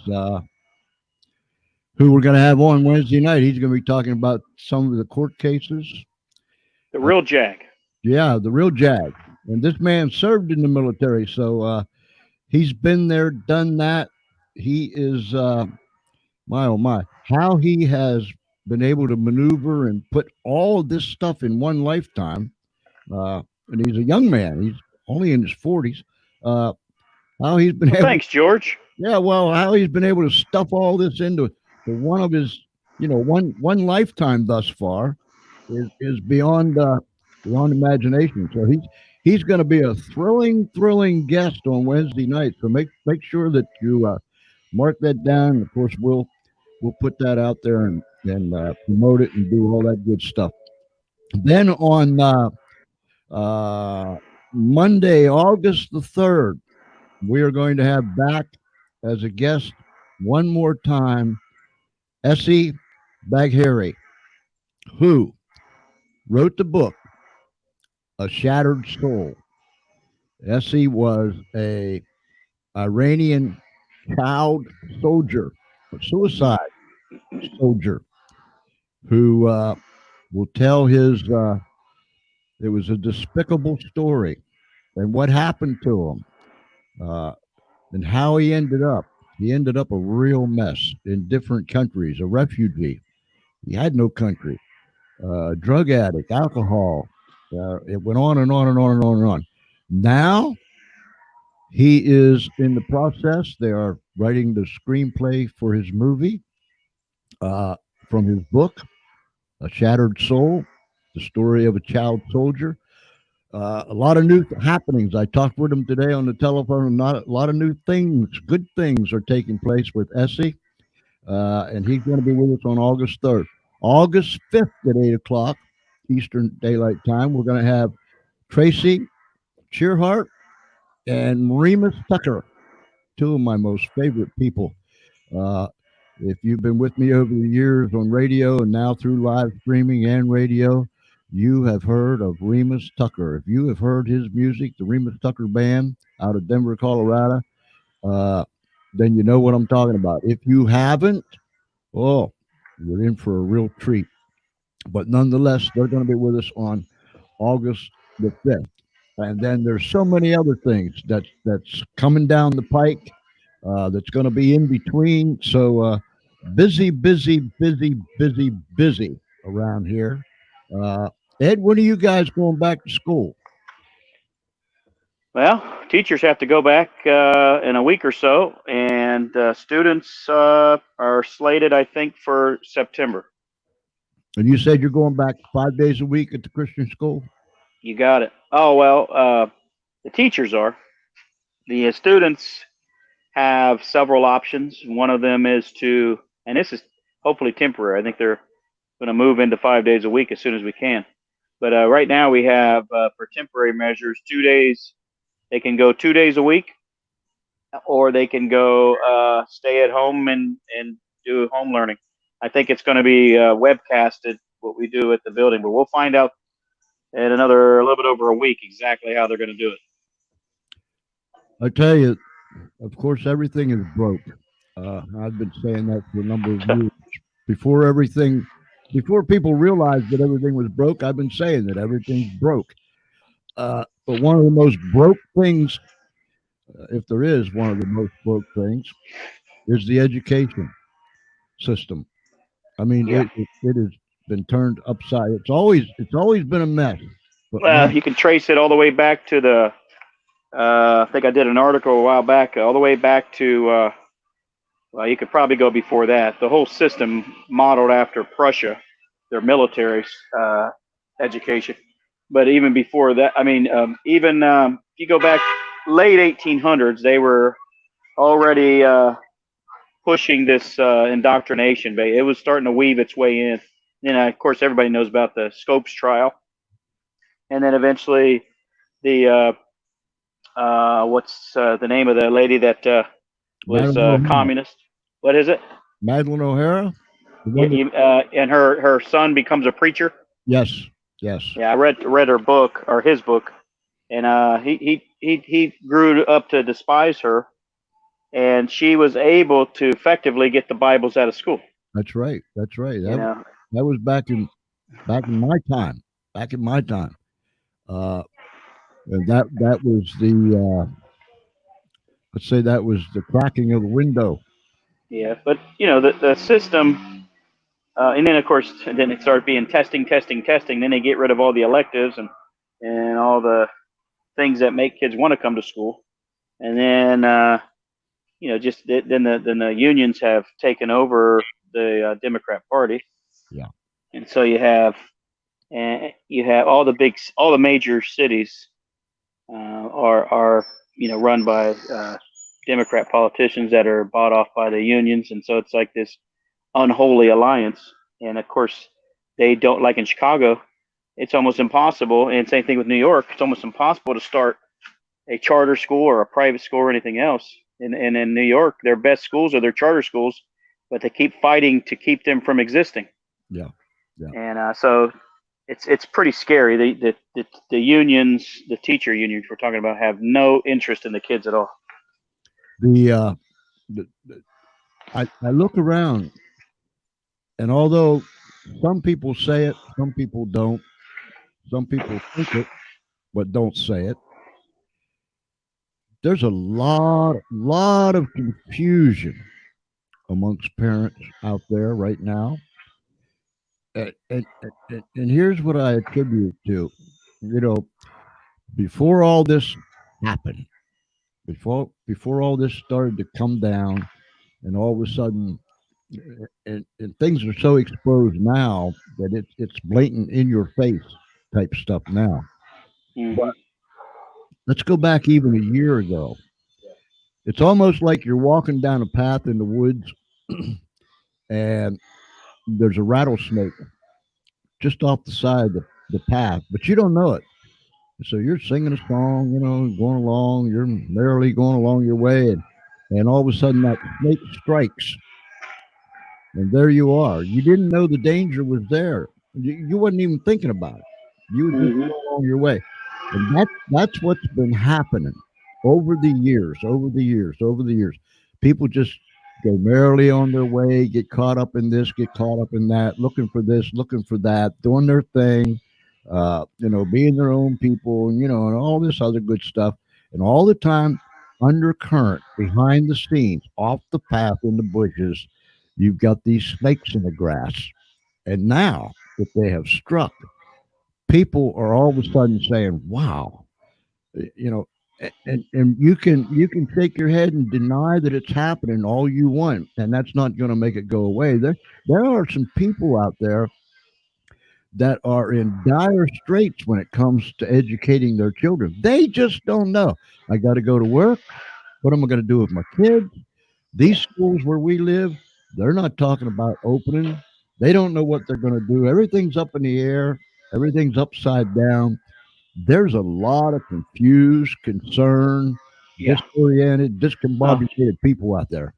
who we're going to have on Wednesday night. He's going to be talking about some of the court cases. The real Jag. Yeah, the real Jag. And this man served in the military, so he's been there, done that. He is, my oh my, how he has been able to maneuver and put all of this stuff in one lifetime. And he's a young man. He's only in his 40s. How he's been able. Thanks, George. Yeah, well, how he's been able to stuff all this into one of his, one lifetime thus far is beyond imagination. So he's going to be a thrilling guest on Wednesday night. So make sure that you mark that down. Of course, we'll put that out there and promote it and do all that good stuff. Then on Monday, August the 3rd, we are going to have back as a guest one more time Essie Bagheri, who wrote the book A Shattered Soul. Essie was a Iranian child soldier, a suicide soldier, who will tell his it was a despicable story and what happened to him and how he ended up. He ended up a real mess in different countries, a refugee. He had no country, drug addict, alcohol. It went on and on and on and on and on. Now he is in the process. They are writing the screenplay for his movie from his book, A Shattered Soul, the story of a child soldier. A lot of new happenings. I talked with him today on the telephone. A lot of new things, good things are taking place with Essie. And he's going to be with us on August 3rd. August 5th at 8 o'clock Eastern Daylight Time, we're going to have Tracy Cheerhart and Remus Tucker, two of my most favorite people. If you've been with me over the years on radio and now through live streaming and radio, you have heard of Remus Tucker. If you have heard his music, the Remus Tucker Band out of Denver, Colorado, then you know what I'm talking about. If you haven't, you're in for a real treat. But nonetheless, they're going to be with us on August the 5th. And then there's so many other things that's coming down the pike that's going to be in between. So busy around here. Ed, when are you guys going back to school? Well, teachers have to go back in a week or so, and students are slated, I think, for September. And you said you're going back 5 days a week at the Christian school? You got it. Oh, well, the teachers are. the students have several options. One of them is to, and this is hopefully temporary. I think they're going to move into 5 days a week as soon as we can. But right now we have for temporary measures 2 days. They can go 2 days a week, or they can go stay at home and do home learning. I think it's going to be webcasted what we do at the building, but we'll find out in another a little bit over a week exactly how they're going to do it. I tell you, of course, everything is broke. I've been saying that for a number of years. Before everything, before people realized that everything was broke, I've been saying that everything's broke. But one of the most broke things, if there is one of the most broke things, is the education system. I mean, Yeah. it has been turned upside. It's always been a mess. But now, You can trace it all the way back to the. I think I did an article a while back, all the way back to. Well, you could probably go before that. The whole system modeled after Prussia, their military education. But even before that, I mean, even if you go back late 1800s, they were already pushing this indoctrination. It was starting to weave its way in. And of course, everybody knows about the Scopes trial, and then eventually the what's the name of the lady that was Madeline O'Hara. communist? What is it? Madeline O'Hara, the Yeah, one that, and her son becomes a preacher. yes, yes, Yeah, I read her book or his book, and he grew up to despise her, and she was able to effectively get the Bibles out of school. that's right, that's right. You know, That was back in my time, back in my time. Uh, and that was the let's say that was the cracking of the window. yeah. But the system, and then of course, then it started being testing, testing, testing. Then they get rid of all the electives and all the things that make kids want to come to school, and then just then the unions have taken over the Democrat Party, Yeah, and so you have all the major cities are run by Democrat politicians that are bought off by the unions, and so it's like this unholy alliance. And of course, they don't, like in Chicago. It's almost impossible, and same thing with New York. It's almost impossible to start a charter school or a private school or anything else. And in New York, their best schools are their charter schools, but they keep fighting to keep them from existing. yeah, yeah. And so it's pretty scary. The unions, the teacher unions we're talking about, have no interest in the kids at all. The I look around, and although some people say it, some people don't. Some people think it, but don't say it. There's a lot of confusion amongst parents out there right now. And here's what I attribute to. You know, before all this happened, before all this started to come down, and all of a sudden, and things are so exposed now that it's blatant in your face type stuff now. Mm-hmm. But let's go back even a year ago. It's almost like you're walking down a path in the woods, and there's a rattlesnake just off the side of the path, but you don't know it. So you're singing a song, going along, you're merrily going along your way, and all of a sudden that snake strikes, and there you are. You didn't know the danger was there. You wasn't even thinking about it. You were just Mm-hmm. going along your way, and that's what's been happening over the years, over the years, over the years. People just go merrily on their way, get caught up in this, get caught up in that, looking for this, looking for that, doing their thing, being their own people, and all this other good stuff, and all the time undercurrent behind the scenes, off the path in the bushes, you've got these snakes in the grass. And now that they have struck, people are all of a sudden saying, "Wow," you know, and you can shake your head and deny that it's happening all you want, and that's not going to make it go away. There are some people out there that are in dire straits when it comes to educating their children. They just don't know. I got to go to work. What am I going to do with my kids? These schools where we live, they're not talking about opening. They don't know what they're going to do. Everything's up in the air, everything's upside down. There's a lot of confused, concerned, Yeah. disoriented, Well, discombobulated people out there.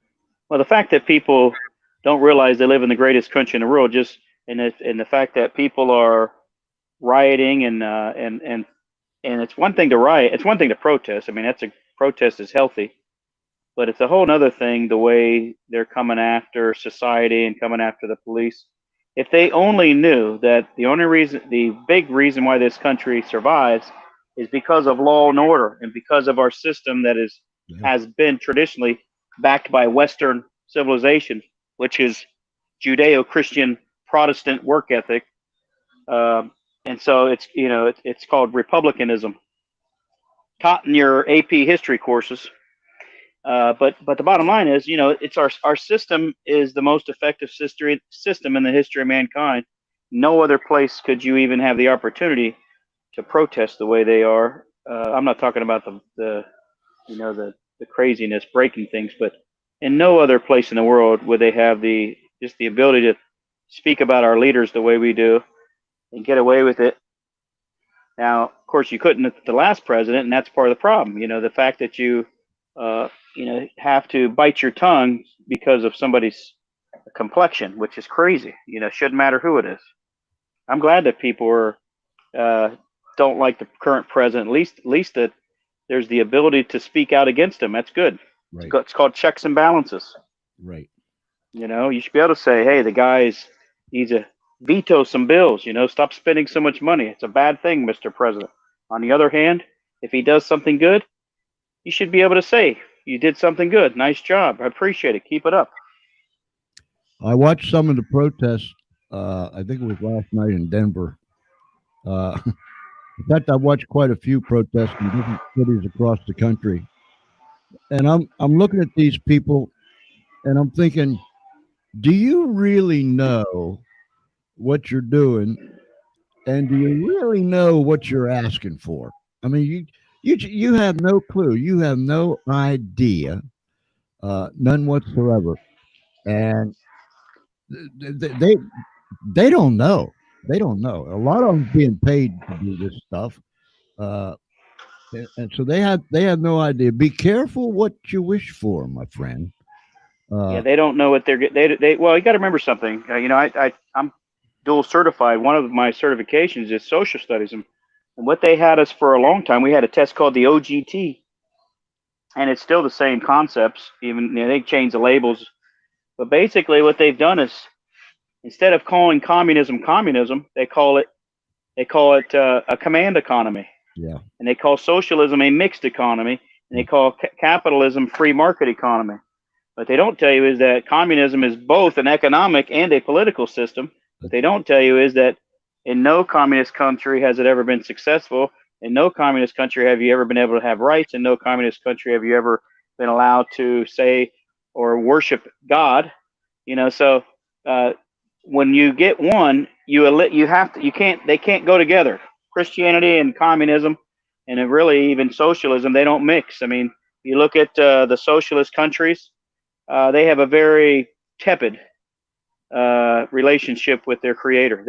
well, the fact that people don't realize they live in the greatest country in the world, just and the fact that people are rioting and it's one thing to riot, it's one thing to protest. I mean, that's a protest is healthy, but it's a whole other thing the way they're coming after society and coming after the police. If they only knew that the only reason, the big reason why this country survives is because of law and order and because of our system that is Yeah. has been traditionally backed by Western civilization, which is Judeo-Christian Protestant work ethic, and so it's called republicanism, taught in your AP history courses. But the bottom line is, it's our system is the most effective system in the history of mankind. No other place could you even have the opportunity to protest the way they are. I'm not talking about the craziness, breaking things, but in no other place in the world would they have the ability to speak about our leaders the way we do and get away with it. Now, of course, you couldn't at the last president, and that's part of the problem. The fact that have to bite your tongue because of somebody's complexion, which is crazy. Shouldn't matter who it is. I'm glad that people uh, don't like the current president. At least that there's the ability to speak out against him. That's good. Right. It's called checks and balances. Right. You should be able to say, hey, the guy's needs to veto some bills. Stop spending so much money. It's a bad thing, Mr. President. On the other hand, if he does something good, you should be able to say, you did something good. Nice job. I appreciate it. Keep it up. I watched some of the protests. I think it was last night in Denver. In fact, I watched quite a few protests in different cities across the country, and I'm looking at these people, and I'm thinking, do you really know what you're doing, and do you really know what you're asking for? I mean, you have no clue. You have no idea, none whatsoever, and they they don't know. They don't know. A lot of them being paid to do this stuff, uh, and so they have no idea. Be careful what you wish for, my friend. Yeah, Uh, they don't know what they're well, you got to remember something. I'm dual certified. One of my certifications is social studies, and what they had us for a long time, we had a test called the OGT, and it's still the same concepts. Even they changed the labels, but basically what they've done is instead of calling communism, they call it a command economy, yeah, and they call socialism a mixed economy, and they call capitalism free market economy. What they don't tell you is that communism is both an economic and a political system. What they don't tell you is that in no communist country has it ever been successful. In no communist country have you ever been able to have rights. In no communist country have you ever been allowed to say or worship God. So uh, when you get one, you can't they can't go together. Christianity and communism, and really even socialism, they don't mix. I mean, you look at the socialist countries, they have a very tepid relationship with their creator.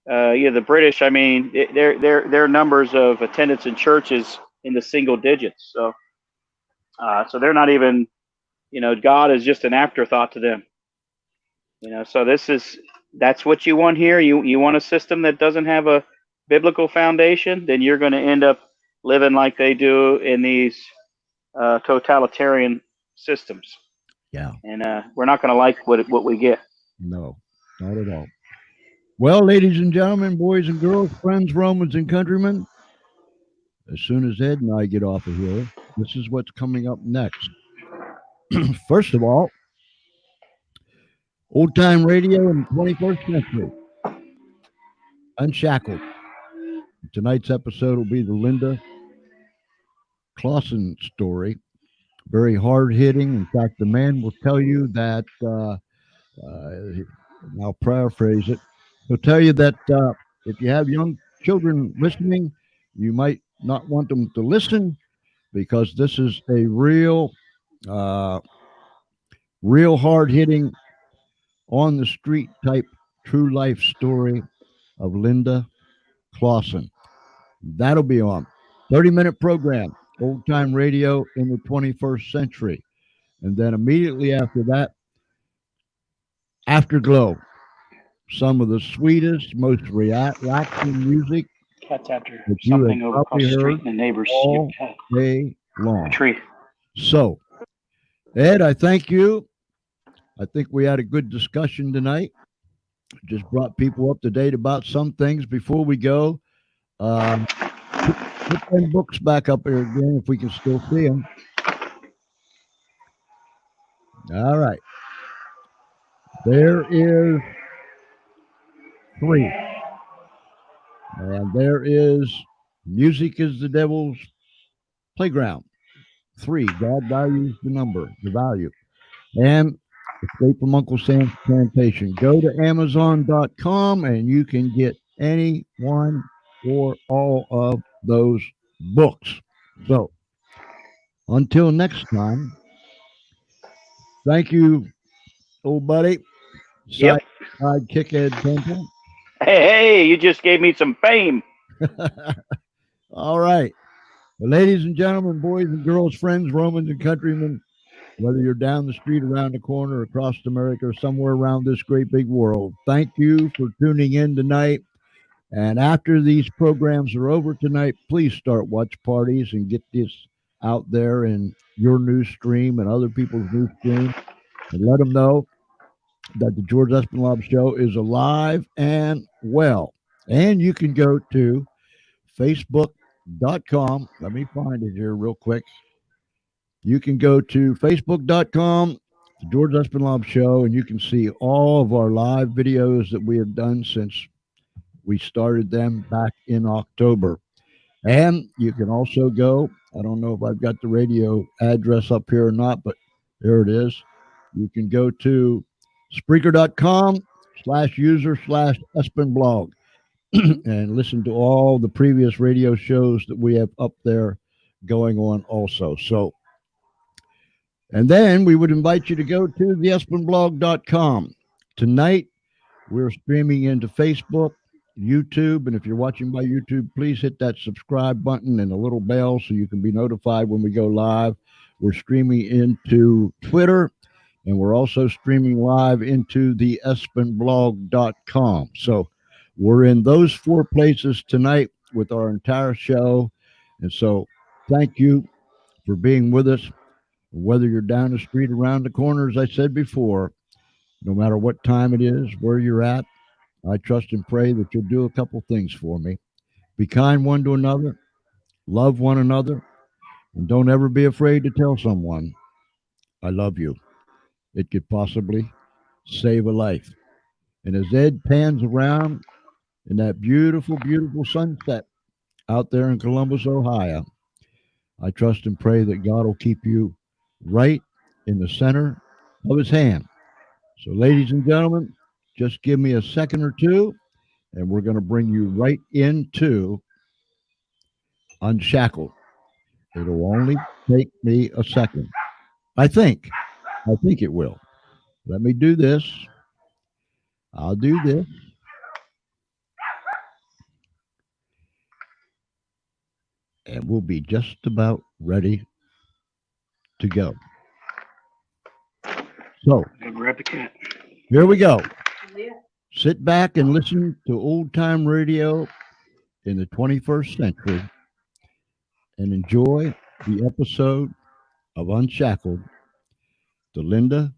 The British. I mean, their numbers of attendance in churches in the single digits. So they're not even. God is just an afterthought to them. So that's what you want here. You want a system that doesn't have a biblical foundation, then you're going to end up living like they do in these totalitarian systems. yeah, And we're not going to like what we get. no, not at all. Well, ladies and gentlemen, boys and girls, friends, Romans, and countrymen, as soon as Ed and I get off of here, this is what's coming up next. First of all, old time radio in the 21st century, Unshackled. Tonight's episode will be the Linda Clauson story. Very hard hitting. In fact, the man will tell you that, I'll paraphrase it, He'll tell you that if you have young children listening, you might not want them to listen because this is a uh, real hard hitting, on the street type true life story of Linda Clauson. That'll be on 30-minute program, old time radio in the 21st century. And then immediately after that, Afterglow, some of the sweetest, most relaxing music Cat's after that you have something over across probably the street heard and the neighbor's all day a long. tree. So, Ed, I thank you. I think we had a good discussion tonight. Just brought people up to date about some things. Before we go, put them books back up here again if we can still see them. All right. There is 3. And there is Music is the Devil's Playground. 3. God values the value. And Escape from Uncle Sam's Plantation. Go to Amazon.com and you can get any one or all of those books. So, until next time, thank you, old buddy. Yep. Sidekick Ed Temple. Hey, you just gave me some fame. All right. Well, ladies and gentlemen, boys and girls, friends, Romans and countrymen, whether you're down the street, around the corner, across America, or somewhere around this great big world, thank you for tuning in tonight. And after these programs are over tonight, please start watch parties and get this out there in your news stream and other people's news stream, and let them know that the George Espinlove Show is alive and well. And you can go to Facebook.com. Let me find it here real quick. You can go to Facebook.com, the George Espinlove Show, and you can see all of our live videos that we have done since we started them back in October. And you can also go, I don't know if I've got the radio address up here or not, but there it is. You can go to Spreaker.com/user/Espinblog and listen to all the previous radio shows that we have up there going on also. So, and then we would invite you to go to theespinblog.com. Tonight, we're streaming into Facebook, YouTube, and if you're watching by YouTube, please hit that subscribe button and the little bell so you can be notified when we go live. We're streaming into Twitter, and we're also streaming live into the espinblog.com. So we're in those 4 places tonight with our entire show. And so thank you for being with us. Whether you're down the street, around the corner, as I said before, no matter what time it is, where you're at, I trust and pray that you'll do a couple things for me. Be kind one to another, love one another, and don't ever be afraid to tell someone, I love you. It could possibly save a life. And as Ed pans around in that beautiful, beautiful sunset out there in Columbus, Ohio, I trust and pray that God will keep you right in the center of his hand. So, ladies and gentlemen, just give me a second or two, and we're going to bring you right into Unshackled. It'll only take me a second. I think it will. Let me do this. I'll do this. And we'll be just about ready to go. So, Grab the cat. here we go. Sit back and listen to old time radio in the 21st century and enjoy the episode of Unshackled, the Linda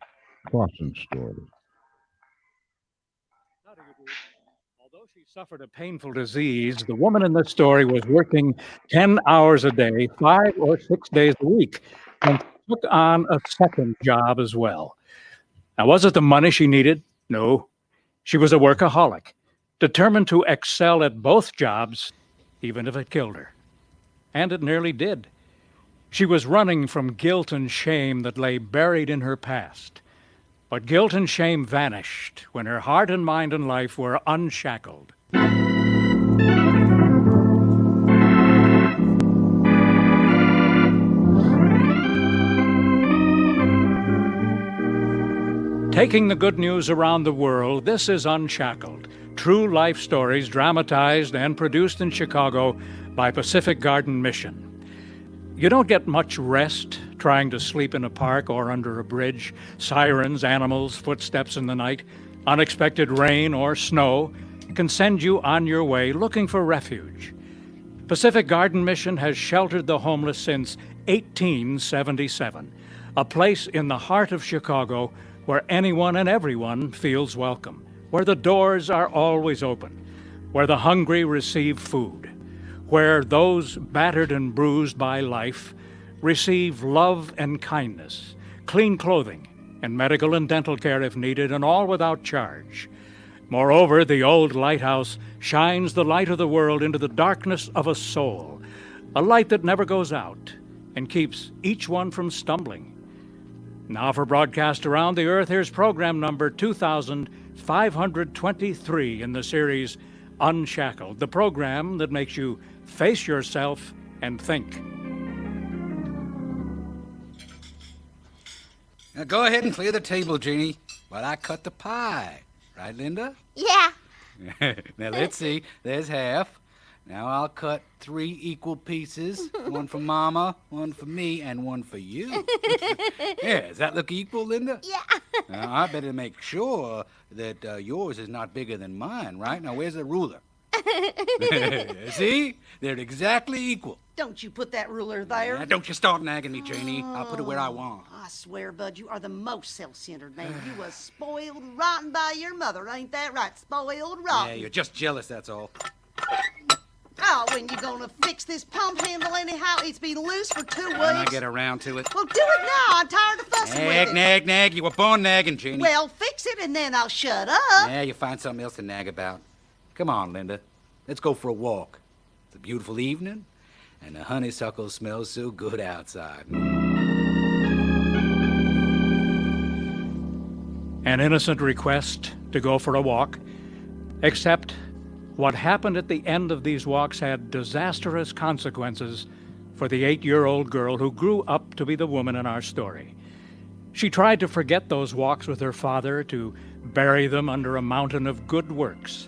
Clauson story. Although she suffered a painful disease, the woman in the story was working 10 hours a day, 5 or 6 days a week, and took on a second job as well. Now, was it the money she needed? No. She was a workaholic, determined to excel at both jobs, even if it killed her. And it nearly did. She was running from guilt and shame that lay buried in her past. But guilt and shame vanished when her heart and mind and life were unshackled. Taking the good news around the world, this is Unshackled. True life stories dramatized and produced in Chicago by Pacific Garden Mission. You don't get much rest trying to sleep in a park or under a bridge. Sirens, animals, footsteps in the night, unexpected rain or snow can send you on your way looking for refuge. Pacific Garden Mission has sheltered the homeless since 1877, a place in the heart of Chicago where anyone and everyone feels welcome, where the doors are always open, where the hungry receive food, where those battered and bruised by life receive love and kindness, clean clothing, and medical and dental care if needed, and all without charge. Moreover, the old lighthouse shines the light of the world into the darkness of a soul, a light that never goes out and keeps each one from stumbling. Now for broadcast around the earth, here's program number 2523 in the series Unshackled, the program that makes you face yourself and think. Now go ahead and clear the table, Jeannie, while I cut the pie. Right, Linda? Yeah. Now let's see. There's half. Now I'll cut 3 equal pieces. One for Mama, one for me, and one for you. Yeah, does that look equal, Linda? Yeah. Now, I better make sure that yours is not bigger than mine, right? Now, where's the ruler? See? They're exactly equal. Don't you put that ruler there. Now, don't you start nagging me, Janie. I'll put it where I want. I swear, Bud, you are the most self-centered man. You was spoiled rotten by your mother, ain't that right? Spoiled rotten. Yeah, you're just jealous, that's all. Oh, when you gonna fix this pump handle anyhow? It's been loose for 2 weeks. When I get around to it. Well, do it now. I'm tired of fussing with it. Nag. You were born nagging, Janie. Well, fix it and then I'll shut up. Yeah, you find something else to nag about. Come on, Linda. Let's go for a walk. It's a beautiful evening, and the honeysuckle smells so good outside. An innocent request to go for a walk, except what happened at the end of these walks had disastrous consequences for the 8-year-old girl who grew up to be the woman in our story. She tried to forget those walks with her father, to bury them under a mountain of good works.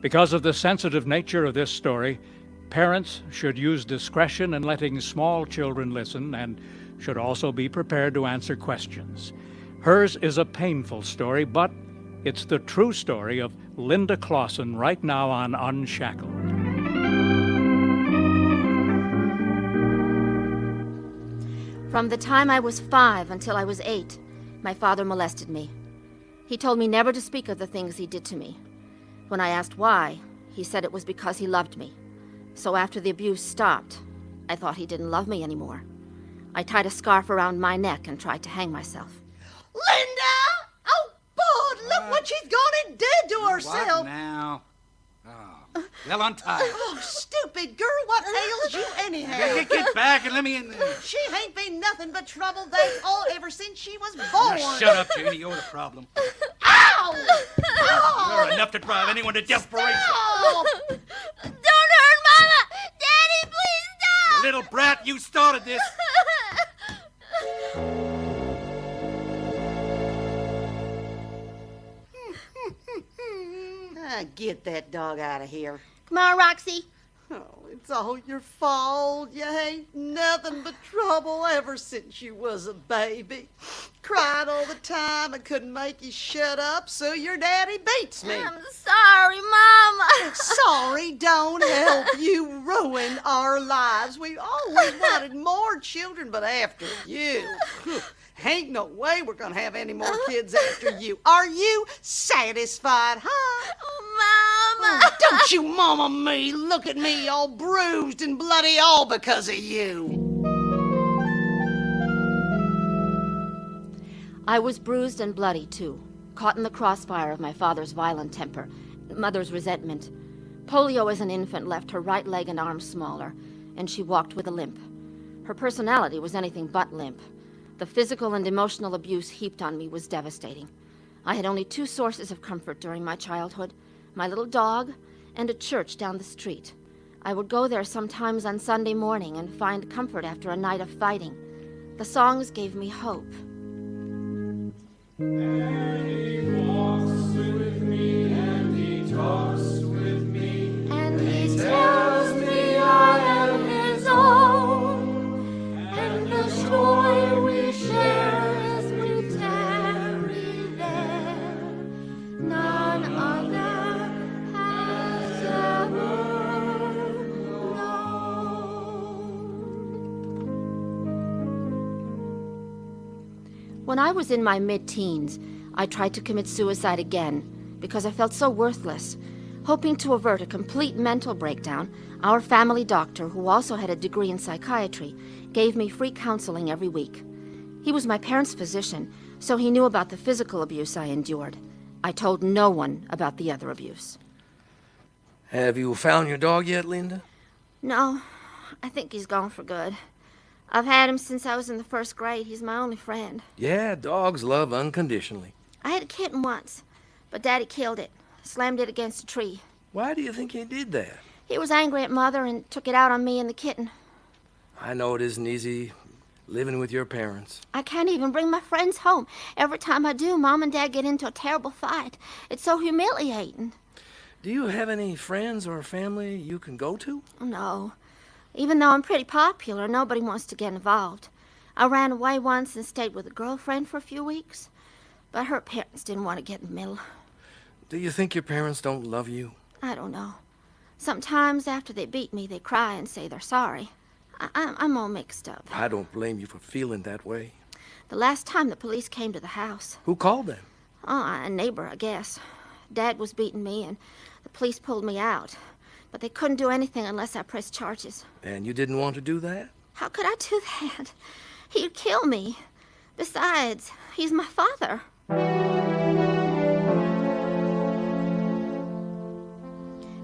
Because of the sensitive nature of this story, parents should use discretion in letting small children listen and should also be prepared to answer questions. Hers is a painful story, but it's the true story of Linda Clauson right now on Unshackled. From the time I was 5 until I was 8, my father molested me. He told me never to speak of the things he did to me. When I asked why, he said it was because he loved me. So after the abuse stopped, I thought he didn't love me anymore. I tied a scarf around my neck and tried to hang myself. Linda! Oh, Bud, look what she's gone and did to herself. What now? Oh, well, untie her. Oh, stupid girl, what ails you anyhow? Get back and let me in there. She ain't been nothing but trouble, that's all, ever since she was born. Now, shut up, Janie. You're the problem. Ow! Oh, You're enough to drive anyone to desperation. stop! Don't hurt Mama! Daddy, please stop! You little brat, you started this. Get that dog out of here. Come on, Roxy. Oh, it's all your fault. You ain't nothing but trouble ever since you was a baby. Cried all the time. I couldn't make you shut up, so your daddy beats me. I'm sorry, Mama. Sorry don't help you ruin our lives. We always wanted more children, but after you, ain't no way we're gonna have any more kids after you. Are you satisfied, huh? Oh, Mama. Oh, don't you mama me. Look at me all bruised and bloody all because of you. I was bruised and bloody, too, caught in the crossfire of my father's violent temper, mother's resentment. Polio as an infant left her right leg and arm smaller, and she walked with a limp. Her personality was anything but limp. The physical and emotional abuse heaped on me was devastating. I had only two sources of comfort during my childhood, my little dog and a church down the street. I would go there sometimes on Sunday morning and find comfort after a night of fighting. The songs gave me hope. And he walks with me, and he talks with me, And he tells me I am his own, and the joy we share as we tarry there, none other has ever known. When I was in my mid-teens, I tried to commit suicide again because I felt so worthless. Hoping to avert a complete mental breakdown, our family doctor, who also had a degree in psychiatry, gave me free counseling every week. He was my parents' physician, so he knew about the physical abuse I endured. I told no one about the other abuse. Have you found your dog yet, Linda? No, I think he's gone for good. I've had him since I was in the first grade. He's my only friend. Yeah, dogs love unconditionally. I had a kitten once, but Daddy killed it, slammed it against a tree. Why do you think he did that? He was angry at Mother and took it out on me and the kitten. I know it isn't easy living with your parents. I can't even bring my friends home. Every time I do, Mom and Dad get into a terrible fight. It's so humiliating. Do you have any friends or family you can go to? No. Even though I'm pretty popular, nobody wants to get involved. I ran away once and stayed with a girlfriend for a few weeks, but her parents didn't want to get in the middle. Do you think your parents don't love you? I don't know. Sometimes after they beat me, they cry and say they're sorry. I'm all mixed up. I don't blame you for feeling that way. The last time the police came to the house... Who called them? Oh, a neighbor, I guess. Dad was beating me, and the police pulled me out. But they couldn't do anything unless I pressed charges. And you didn't want to do that? How could I do that? He'd kill me. Besides, he's my father.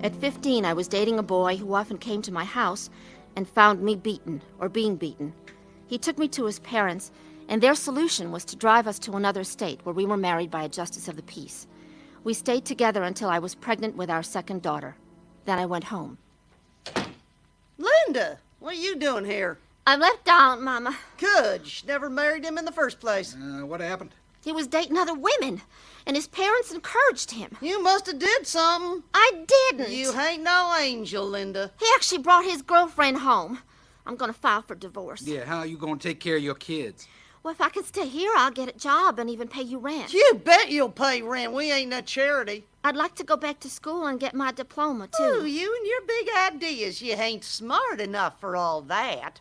At 15, I was dating a boy who often came to my house and found me beaten or being beaten. He took me to his parents, and their solution was to drive us to another state where we were married by a justice of the peace. We stayed together until I was pregnant with our second daughter. Then I went home. Linda, what are you doing here? I left Don, Mama. Good. You never married him in the first place. What happened? He was dating other women, and his parents encouraged him. You must have did something. I didn't. You ain't no angel, Linda. He actually brought his girlfriend home. I'm gonna file for divorce. Yeah, how are you gonna take care of your kids? Well, if I can stay here, I'll get a job and even pay you rent. You bet you'll pay rent. We ain't no charity. I'd like to go back to school and get my diploma, too. Oh, you and your big ideas. You ain't smart enough for all that.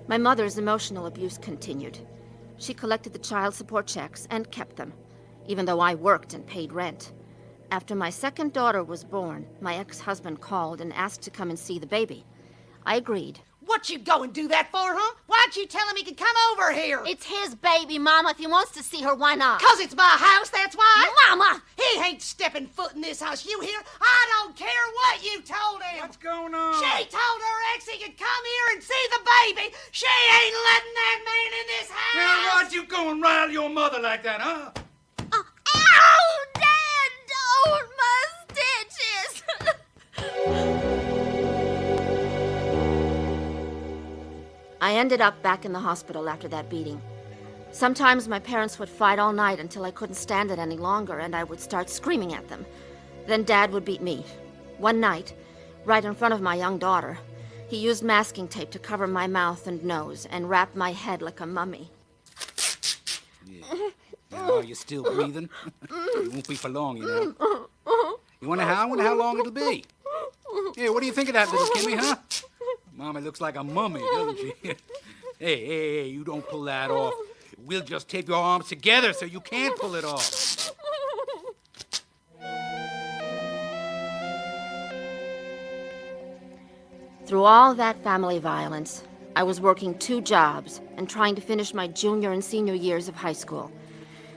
My mother's emotional abuse continued. She collected the child support checks and kept them, even though I worked and paid rent. After my second daughter was born, my ex-husband called and asked to come and see the baby. I agreed. What you go and do that for, huh? Why'd you tell him he could come over here? It's his baby, Mama. If he wants to see her, why not? 'Cause it's my house, that's why? Mama! He ain't stepping foot in this house, you hear? I don't care what you told him. What's going on? She told her ex he could come here and see the baby. She ain't letting that man in this house. Now, why'd you go and rile your mother like that, huh? Ow, Dad! Don't! My stitches! I ended up back in the hospital after that beating. Sometimes my parents would fight all night until I couldn't stand it any longer, and I would start screaming at them. Then Dad would beat me. One night, right in front of my young daughter, he used masking tape to cover my mouth and nose and wrap my head like a mummy. Yeah. Now, are you still breathing? It won't be for long, you know. You wonder how long it'll be? Hey, what do you think of that, little Kimmy, huh? Mama looks like a mummy, doesn't she? Hey, you don't pull that off. We'll just tape your arms together so you can't pull it off. Through all that family violence, I was working 2 jobs and trying to finish my junior and senior years of high school.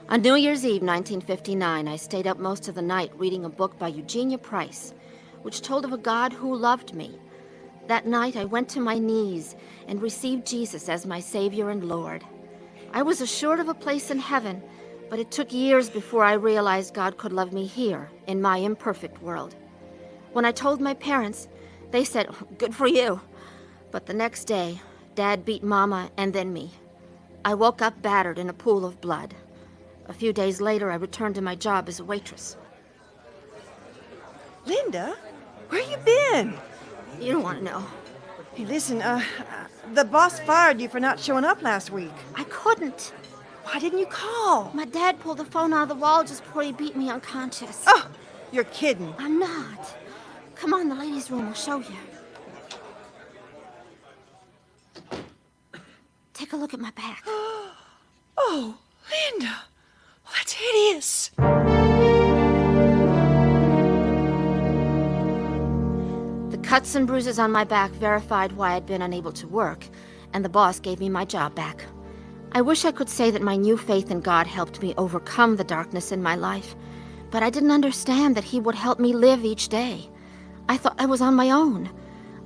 On New Year's Eve, 1959, I stayed up most of the night reading a book by Eugenia Price, which told of a God who loved me. That night, I went to my knees and received Jesus as my Savior and Lord. I was assured of a place in heaven, but it took years before I realized God could love me here, in my imperfect world. When I told my parents, they said, "Good for you." But the next day, Dad beat Mama and then me. I woke up battered in a pool of blood. A few days later, I returned to my job as a waitress. Linda, where you been? You don't want to know. Hey, listen, the boss fired you for not showing up last week. I couldn't. Why didn't you call? My dad pulled the phone out of the wall just before he beat me unconscious. Oh, you're kidding. I'm not. Come on, the ladies' room will show you. Take a look at my back. Oh, Linda, that's hideous. The cuts and bruises on my back verified why I'd been unable to work, and the boss gave me my job back. I wish I could say that my new faith in God helped me overcome the darkness in my life, but I didn't understand that He would help me live each day. I thought I was on my own.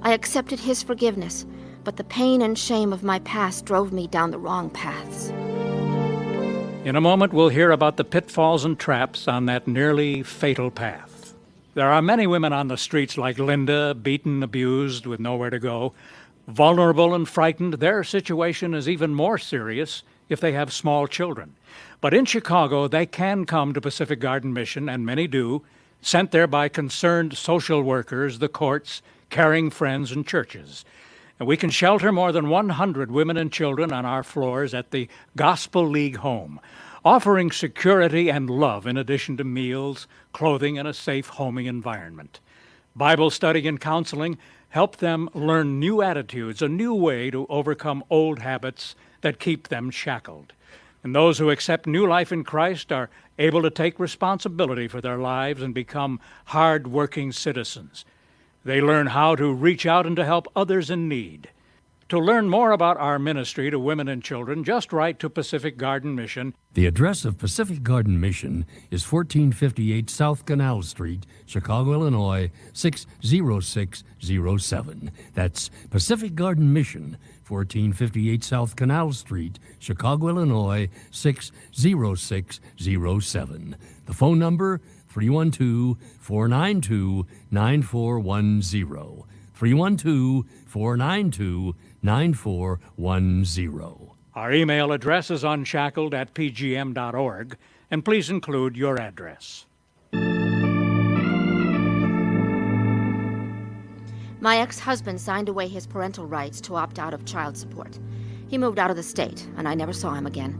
I accepted His forgiveness, but the pain and shame of my past drove me down the wrong paths. In a moment, we'll hear about the pitfalls and traps on that nearly fatal path. There are many women on the streets like Linda, beaten, abused, with nowhere to go. Vulnerable and frightened, their situation is even more serious if they have small children. But in Chicago, they can come to Pacific Garden Mission, and many do, sent there by concerned social workers, the courts, caring friends, and churches. And we can shelter more than 100 women and children on our floors at the Gospel League Home, offering security and love in addition to meals, clothing, and a safe homing environment. Bible study and counseling help them learn new attitudes, a new way to overcome old habits that keep them shackled. And those who accept new life in Christ are able to take responsibility for their lives and become hard-working citizens. They learn how to reach out and to help others in need. To learn more about our ministry to women and children, just write to Pacific Garden Mission. The address of Pacific Garden Mission is 1458 South Canal Street, Chicago, Illinois, 60607. That's Pacific Garden Mission, 1458 South Canal Street, Chicago, Illinois, 60607. The phone number, 312-492-9410. 312-492-9410. Our email address is unshackled@pgm.org, and please include your address. My ex-husband signed away his parental rights to opt out of child support. He moved out of the state, and I never saw him again.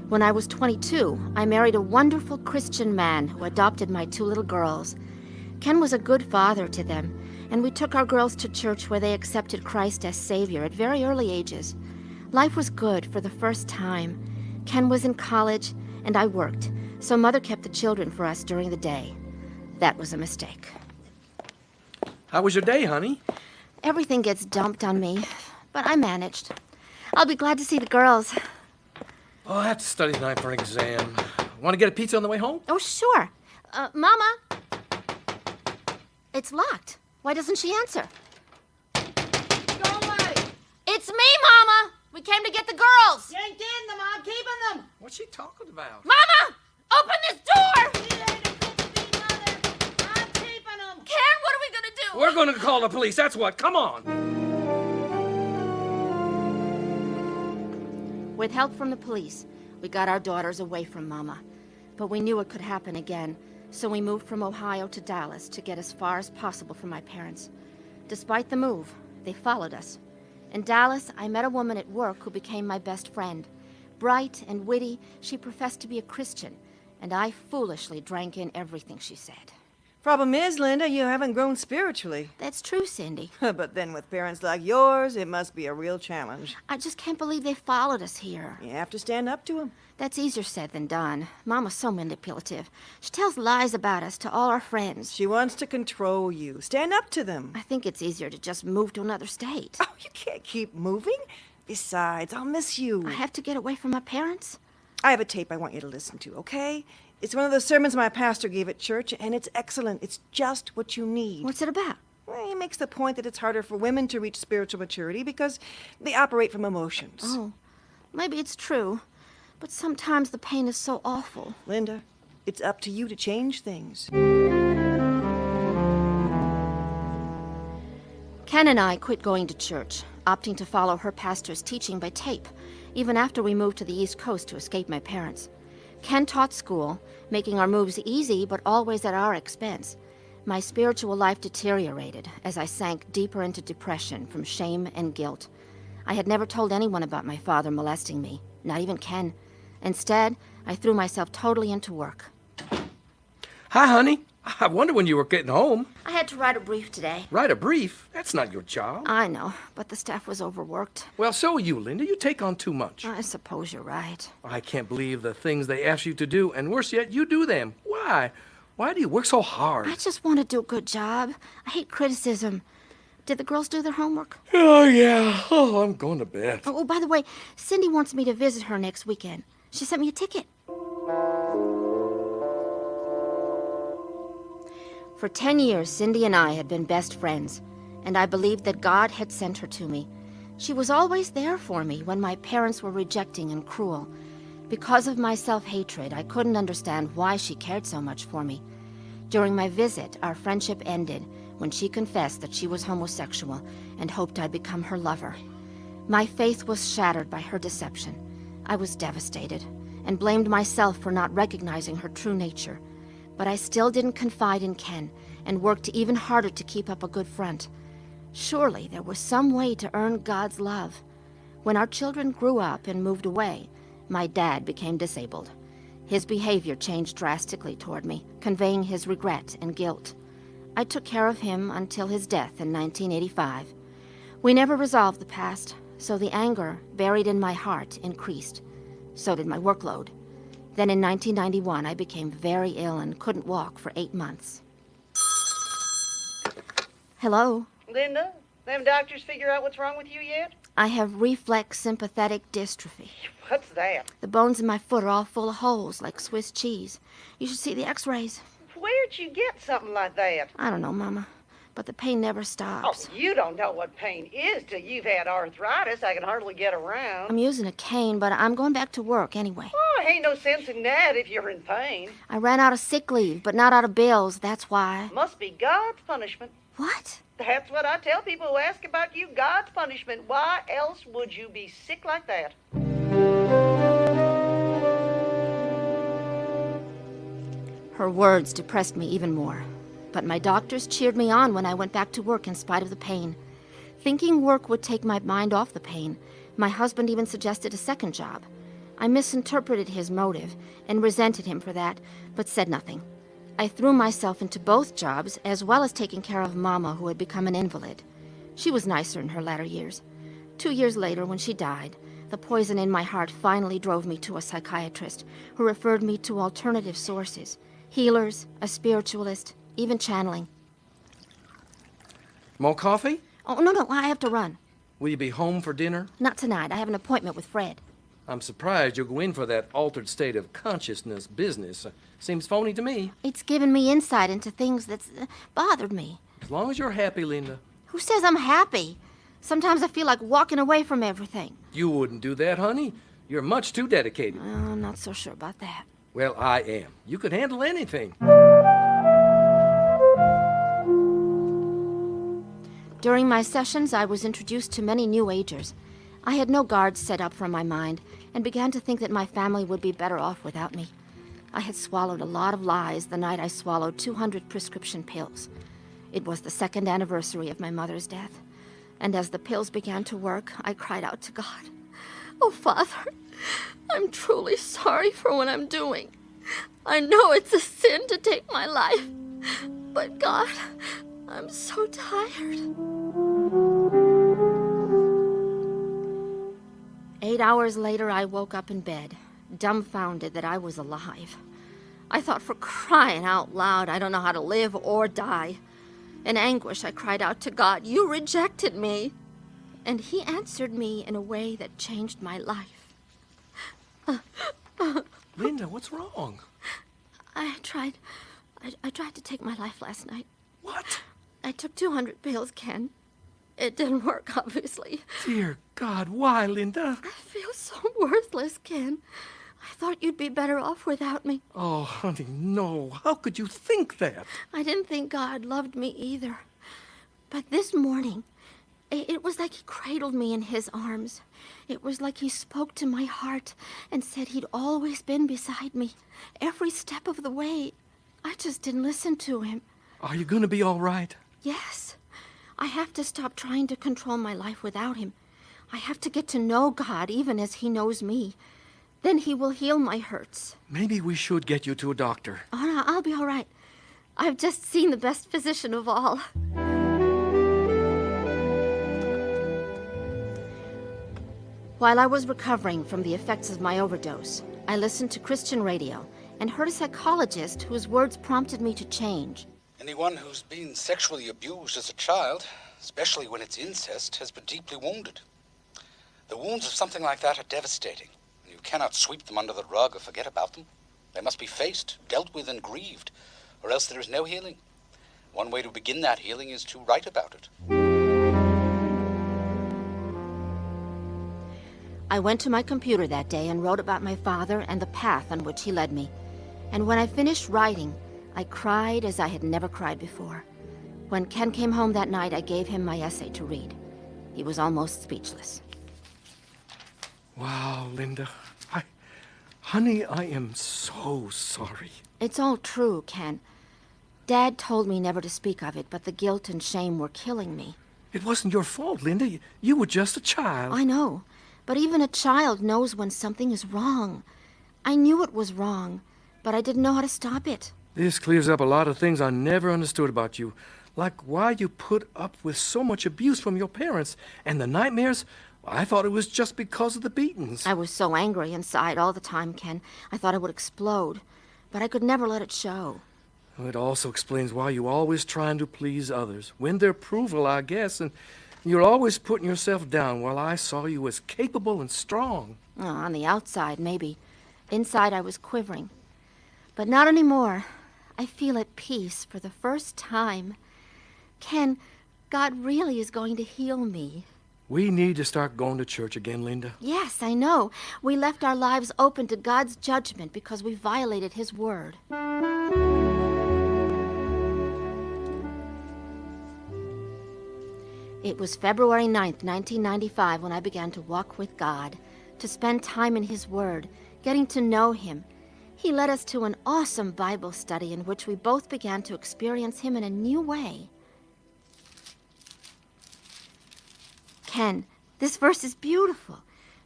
When I was 22, I married a wonderful Christian man who adopted my 2 little girls. Ken was a good father to them, and we took our girls to church where they accepted Christ as Savior at very early ages. Life was good for the first time. Ken was in college, and I worked, so Mother kept the children for us during the day. That was a mistake. How was your day, honey? Everything gets dumped on me, but I managed. I'll be glad to see the girls. Oh, I have to study tonight for an exam. Want to get a pizza on the way home? Oh, sure. Mama? It's locked. Why doesn't she answer? Go away. It's me, Mama! We came to get the girls! You ain't getting them. I'm keeping them. What's she talking about? Mama! Open this door! It ain't a good speed, Mother. I'm keeping them. Karen, what are we gonna do? We're going to call the police, that's what. Come on. With help from the police, we got our daughters away from Mama. But we knew it could happen again, so we moved from Ohio to Dallas to get as far as possible from my parents. Despite the move, they followed us. In Dallas, I met a woman at work who became my best friend. Bright and witty, she professed to be a Christian, and I foolishly drank in everything she said. Problem is, Linda, you haven't grown spiritually. That's true, Cindy. But then with parents like yours, it must be a real challenge. I just can't believe they followed us here. You have to stand up to them. That's easier said than done. Mama's so manipulative. She tells lies about us to all our friends. She wants to control you. Stand up to them. I think it's easier to just move to another state. Oh, you can't keep moving. Besides, I'll miss you. I have to get away from my parents? I have a tape I want you to listen to, okay? It's one of the sermons my pastor gave at church, and it's excellent. It's just what you need. What's it about? Well, he makes the point that it's harder for women to reach spiritual maturity because they operate from emotions. Oh, maybe it's true. But sometimes the pain is so awful. Linda, it's up to you to change things. Ken and I quit going to church, opting to follow her pastor's teaching by tape, even after we moved to the East Coast to escape my parents. Ken taught school, making our moves easy but always at our expense. My spiritual life deteriorated as I sank deeper into depression from shame and guilt. I had never told anyone about my father molesting me, not even Ken. Instead, I threw myself totally into work. Hi, honey. I wonder when you were getting home. I had to write a brief today. Write a brief? That's not your job. I know, but the staff was overworked. Well, so are you, Linda. You take on too much. I suppose you're right. I can't believe the things they ask you to do, and worse yet, you do them. Why? Why do you work so hard? I just want to do a good job. I hate criticism. Did the girls do their homework? Oh, yeah. Oh, I'm going to bed. Oh, by the way, Cindy wants me to visit her next weekend. She sent me a ticket. For 10 years, Cindy and I had been best friends, and I believed that God had sent her to me. She was always there for me when my parents were rejecting and cruel. Because of my self-hatred, I couldn't understand why she cared so much for me. During my visit, our friendship ended when she confessed that she was homosexual and hoped I'd become her lover. My faith was shattered by her deception. I was devastated and blamed myself for not recognizing her true nature. But I still didn't confide in Ken and worked even harder to keep up a good front. Surely there was some way to earn God's love. When our children grew up and moved away, my dad became disabled. His behavior changed drastically toward me, conveying his regret and guilt. I took care of him until his death in 1985. We never resolved the past, so the anger buried in my heart increased. So did my workload. Then in 1991, I became very ill and couldn't walk for 8 months. Hello? Linda, them doctors figure out what's wrong with you yet? I have reflex sympathetic dystrophy. What's that? The bones in my foot are all full of holes like Swiss cheese. You should see the x-rays. Where'd you get something like that? I don't know, Mama, but the pain never Oh, stops. you don't know what pain is till you've had arthritis. I can hardly get around. I'm using a cane, but I'm going back to work anyway. Oh, ain't no sense in that if you're in pain. I ran out of sick leave, but not out of bills, that's why. Must be God's punishment. What? That's what I tell people who ask about you, God's punishment. Why else would you be sick like that? Her words depressed me even more. But my doctors cheered me on when I went back to work in spite of the pain. Thinking work would take my mind off the pain, my husband even suggested a second job. I misinterpreted his motive and resented him for that, but said nothing. I threw myself into both jobs, as well as taking care of Mama, who had become an invalid. She was nicer in her latter years. 2 years later, when she died, the poison in my heart finally drove me to a psychiatrist who referred me to alternative sources, healers, a spiritualist, even channeling. More coffee? Oh, no, I have to run. Will you be home for dinner? Not tonight. I have an appointment with Fred. I'm surprised you'll go in for that altered state of consciousness business. Seems phony to me. It's given me insight into things that's bothered me. As long as you're happy, Linda. Who says I'm happy? Sometimes I feel like walking away from everything. You wouldn't do that, honey. You're much too dedicated. I'm not so sure about that. Well, I am. You could handle anything. During my sessions, I was introduced to many New Agers. I had no guards set up for my mind and began to think that my family would be better off without me. I had swallowed a lot of lies the night I swallowed 200 prescription pills. It was the 2nd anniversary of my mother's death, and as the pills began to work, I cried out to God, "Oh, Father, I'm truly sorry for what I'm doing. I know it's a sin to take my life, but God, I'm so tired." 8 hours later, I woke up in bed, dumbfounded that I was alive. I thought, for crying out loud, I don't know how to live or die. In anguish, I cried out to God, "You rejected me." And he answered me in a way that changed my life. Linda, what's wrong? I tried to take my life last night. What? I took 200 pills, Ken. It didn't work, obviously. Dear God, why, Linda? I feel so worthless, Ken. I thought you'd be better off without me. Oh, honey, no. How could you think that? I didn't think God loved me either. But this morning, it was like he cradled me in his arms. It was like he spoke to my heart and said he'd always been beside me, every step of the way. I just didn't listen to him. Are you going to be all right? Yes. I have to stop trying to control my life without him. I have to get to know God even as he knows me. Then he will heal my hurts. Maybe we should get you to a doctor. Oh, no, I'll be all right. I've just seen the best physician of all. While I was recovering from the effects of my overdose, I listened to Christian radio and heard a psychologist whose words prompted me to change. Anyone who's been sexually abused as a child, especially when it's incest, has been deeply wounded. The wounds of something like that are devastating, and you cannot sweep them under the rug or forget about them. They must be faced, dealt with, and grieved, or else there is no healing. One way to begin that healing is to write about it. I went to my computer that day and wrote about my father and the path on which he led me. And when I finished writing, I cried as I had never cried before. When Ken came home that night, I gave him my essay to read. He was almost speechless. Wow, Linda. Honey, I am so sorry. It's all true, Ken. Dad told me never to speak of it, but the guilt and shame were killing me. It wasn't your fault, Linda. You were just a child. I know, but even a child knows when something is wrong. I knew it was wrong, but I didn't know how to stop it. This clears up a lot of things I never understood about you. Like why you put up with so much abuse from your parents and the nightmares. I thought it was just because of the beatings. I was so angry inside all the time, Ken. I thought I would explode, but I could never let it show. Well, it also explains why you always trying to please others. Win their approval, I guess, and you're always putting yourself down while I saw you as capable and strong. Oh, on the outside, maybe. Inside, I was quivering. But not anymore. I feel at peace for the first time. Ken, God really is going to heal me. We need to start going to church again, Linda. Yes, I know. We left our lives open to God's judgment because we violated his word. It was February 9th, 1995, when I began to walk with God, to spend time in his word, getting to know him. He led us to an awesome Bible study in which we both began to experience him in a new way. Ken, this verse is beautiful.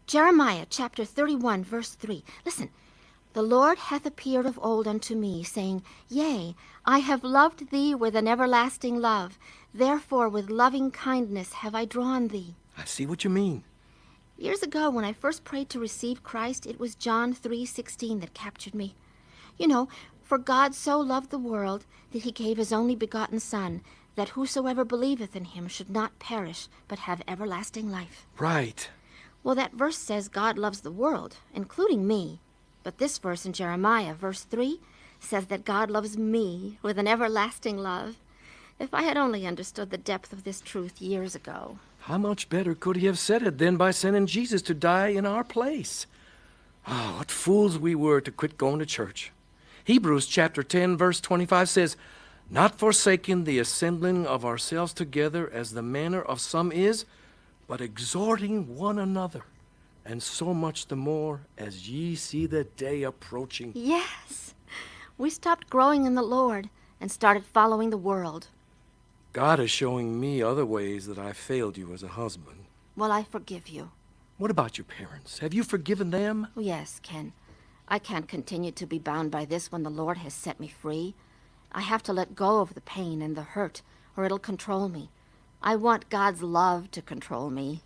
Jeremiah chapter 31, verse 3. Listen. The Lord hath appeared of old unto me, saying, Yea, I have loved thee with an everlasting love. Therefore with loving kindness have I drawn thee. I see what you mean. Years ago, when I first prayed to receive Christ, it was John 3:16 that captured me. You know, for God so loved the world that he gave his only begotten Son, that whosoever believeth in him should not perish, but have everlasting life. Right. Well, that verse says God loves the world, including me. But this verse in Jeremiah, verse 3, says that God loves me with an everlasting love. If I had only understood the depth of this truth years ago. How much better could he have said it than by sending Jesus to die in our place? Oh, what fools we were to quit going to church. Hebrews chapter 10, verse 25 says, Not forsaking the assembling of ourselves together as the manner of some is, but exhorting one another, and so much the more as ye see the day approaching. Yes. We stopped growing in the Lord and started following the world. God is showing me other ways that I failed you as a husband. Well, I forgive you. What about your parents? Have you forgiven them? Oh, yes, Ken. I can't continue to be bound by this when the Lord has set me free. I have to let go of the pain and the hurt, or it'll control me. I want God's love to control me.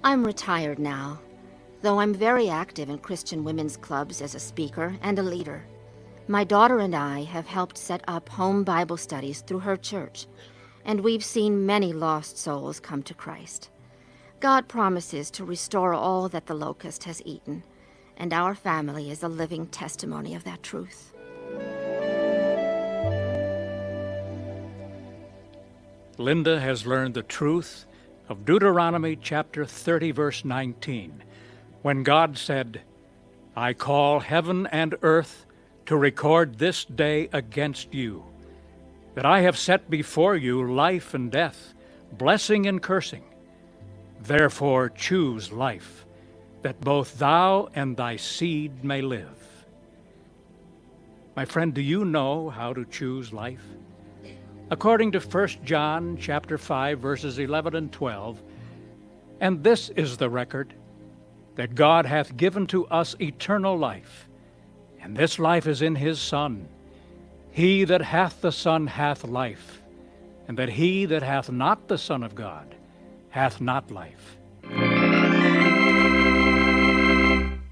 I'm retired now, though I'm very active in Christian women's clubs as a speaker and a leader. My daughter and I have helped set up home Bible studies through her church, and we've seen many lost souls come to Christ. God promises to restore all that the locust has eaten, and our family is a living testimony of that truth. Linda has learned the truth of Deuteronomy chapter 30, verse 19, when God said, I call heaven and earth to record this day against you, that I have set before you life and death, blessing and cursing. Therefore choose life, that both thou and thy seed may live. My friend, do you know how to choose life? According to 1 John chapter 5, verses 11 and 12, and this is the record, that God hath given to us eternal life, and this life is in his Son. He that hath the Son hath life, and that he that hath not the Son of God hath not life.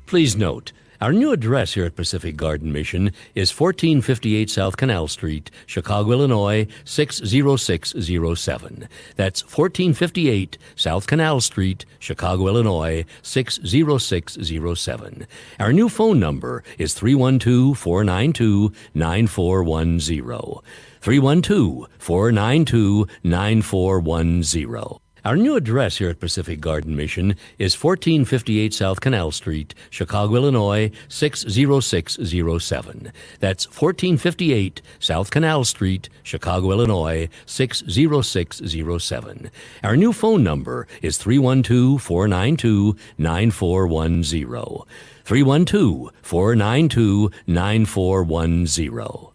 Please note, our new address here at Pacific Garden Mission is 1458 South Canal Street, Chicago, Illinois, 60607. That's 1458 South Canal Street, Chicago, Illinois, 60607. Our new phone number is 312-492-9410. 312-492-9410. Our new address here at Pacific Garden Mission is 1458 South Canal Street, Chicago, Illinois, 60607. That's 1458 South Canal Street, Chicago, Illinois, 60607. Our new phone number is 312-492-9410. 312-492-9410.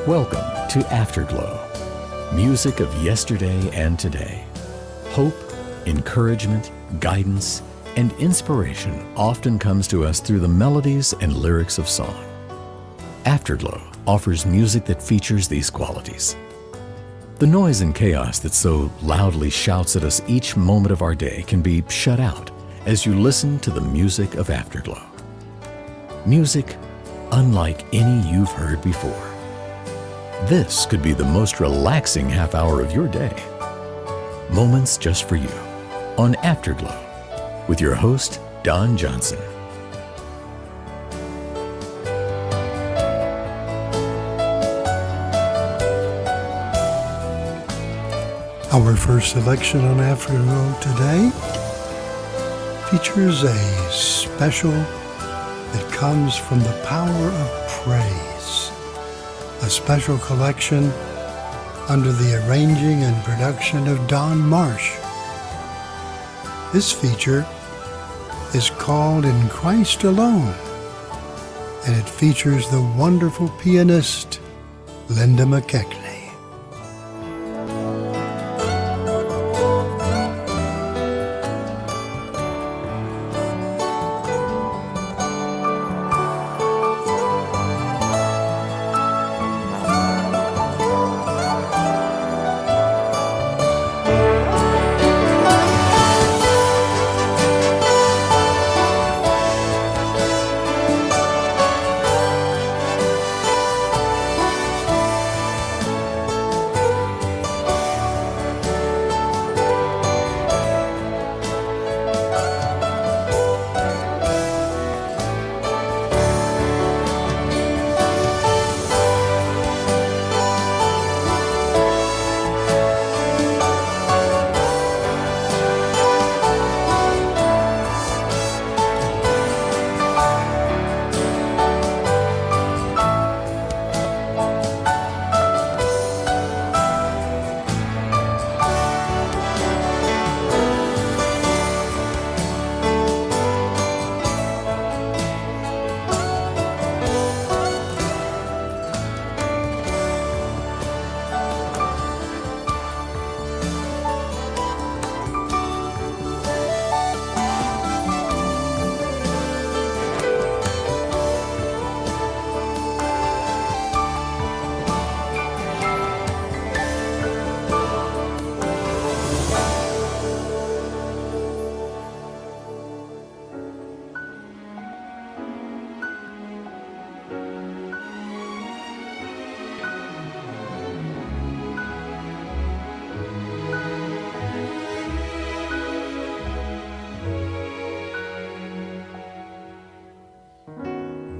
Welcome to Afterglow, music of yesterday and today. Hope, encouragement, guidance, and inspiration often comes to us through the melodies and lyrics of song. Afterglow offers music that features these qualities. The noise and chaos that so loudly shouts at us each moment of our day can be shut out as you listen to the music of Afterglow. Music unlike any you've heard before. This could be the most relaxing half hour of your day. Moments just for you on Afterglow with your host, Don Johnson. Our first selection on Afterglow today features a special that comes from the power of praise. A special collection under the arranging and production of Don Marsh. This feature is called In Christ Alone, and it features the wonderful pianist Linda McKechnie.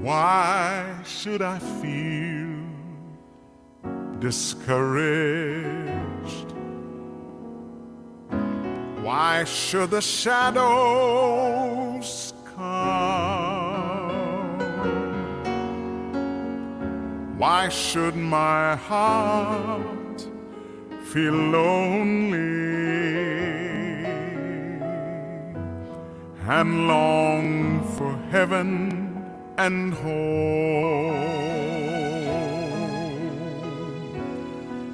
Why should I feel discouraged? Why should the shadows come? Why should my heart feel lonely and long for heaven and home,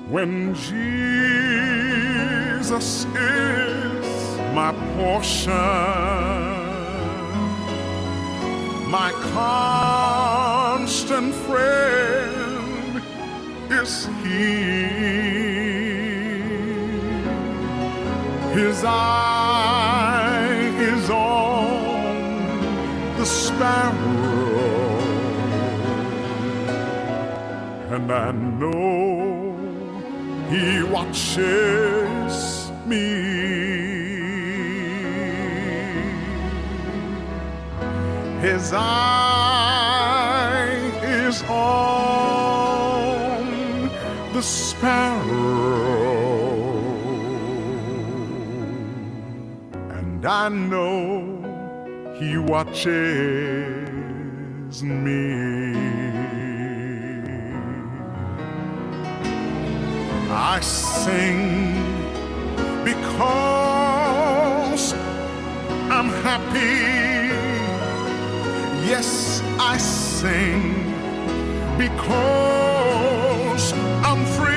when Jesus is my portion, my constant friend is He. His eye is on the sparrow, and I know He watches me. His eye is on the sparrow, and I know He watches me. I sing because I'm happy. Yes, I sing because I'm free.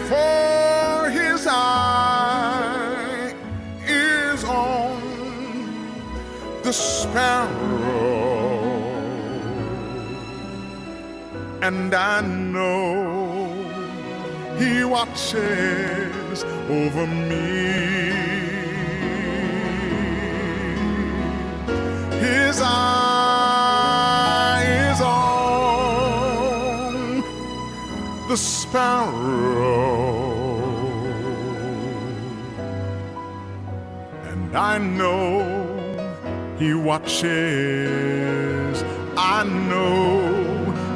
For His eye is on the sparrow, and I know He watches over me. His eye is on the sparrow, and I know He watches. I know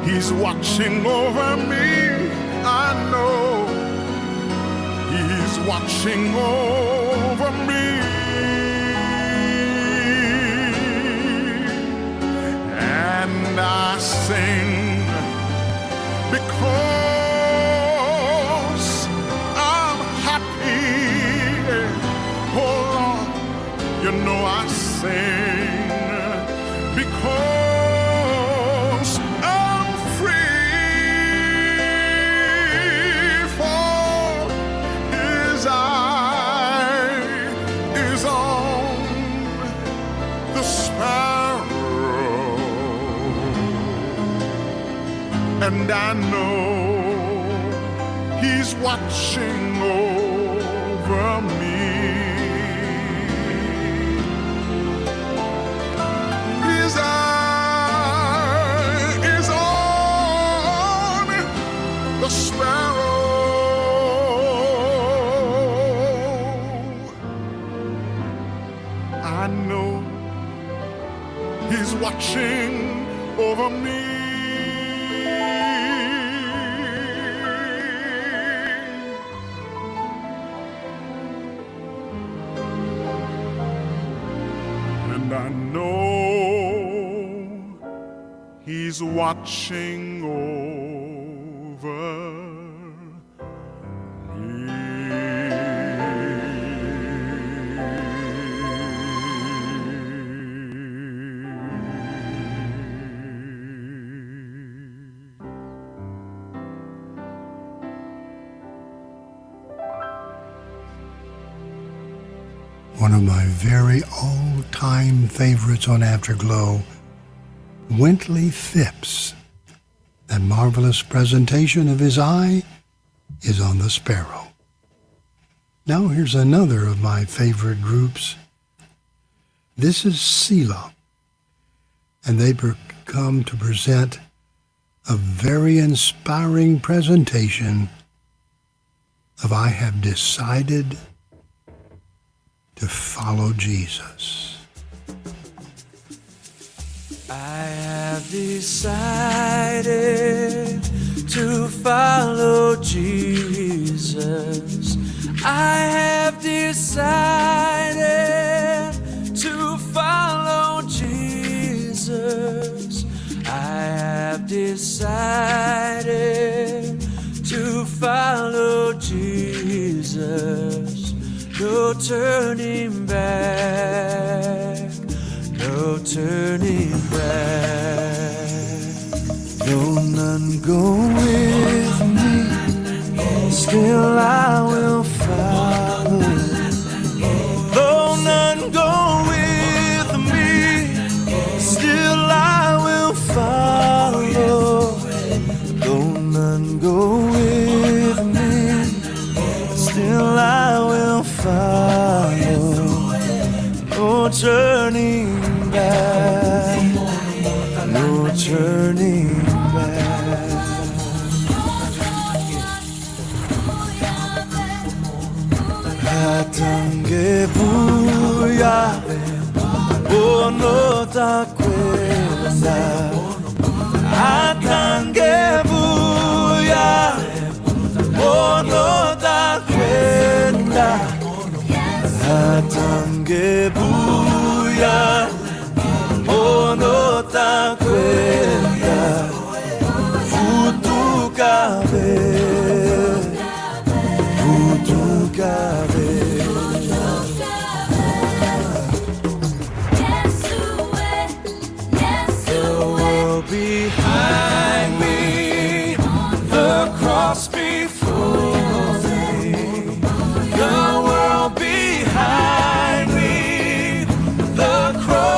He's watching over me. I know He's watching over me. And I sing because I'm happy. Oh Lord, you know I sing because I'm free, for His eye is on the sparrow, and I know He's watching over me. His eye is on the sparrow. I know He's watching over me. And I know He's watching over One of my very all-time favorites on Afterglow, Wintley Phipps. That marvelous presentation of his eye is on the sparrow. Now here's another of my favorite groups. This is Selah, and they come to present a very inspiring presentation of I Have Decided to Follow Jesus. I have decided to follow Jesus. I have decided to follow Jesus. I have decided to follow Jesus. No turning back, no turning back. Though none go with me, still I will follow. Though none go with me, still I will follow. Though none go with me, still I will follow. No turning back, no turning back. Hatange buya, bono takwenda. Hatange buya, bono takwenda. Hatange buya, bono takwenda. Futukabe, futukabe. The world behind me, the cross before me. The world behind me, the cross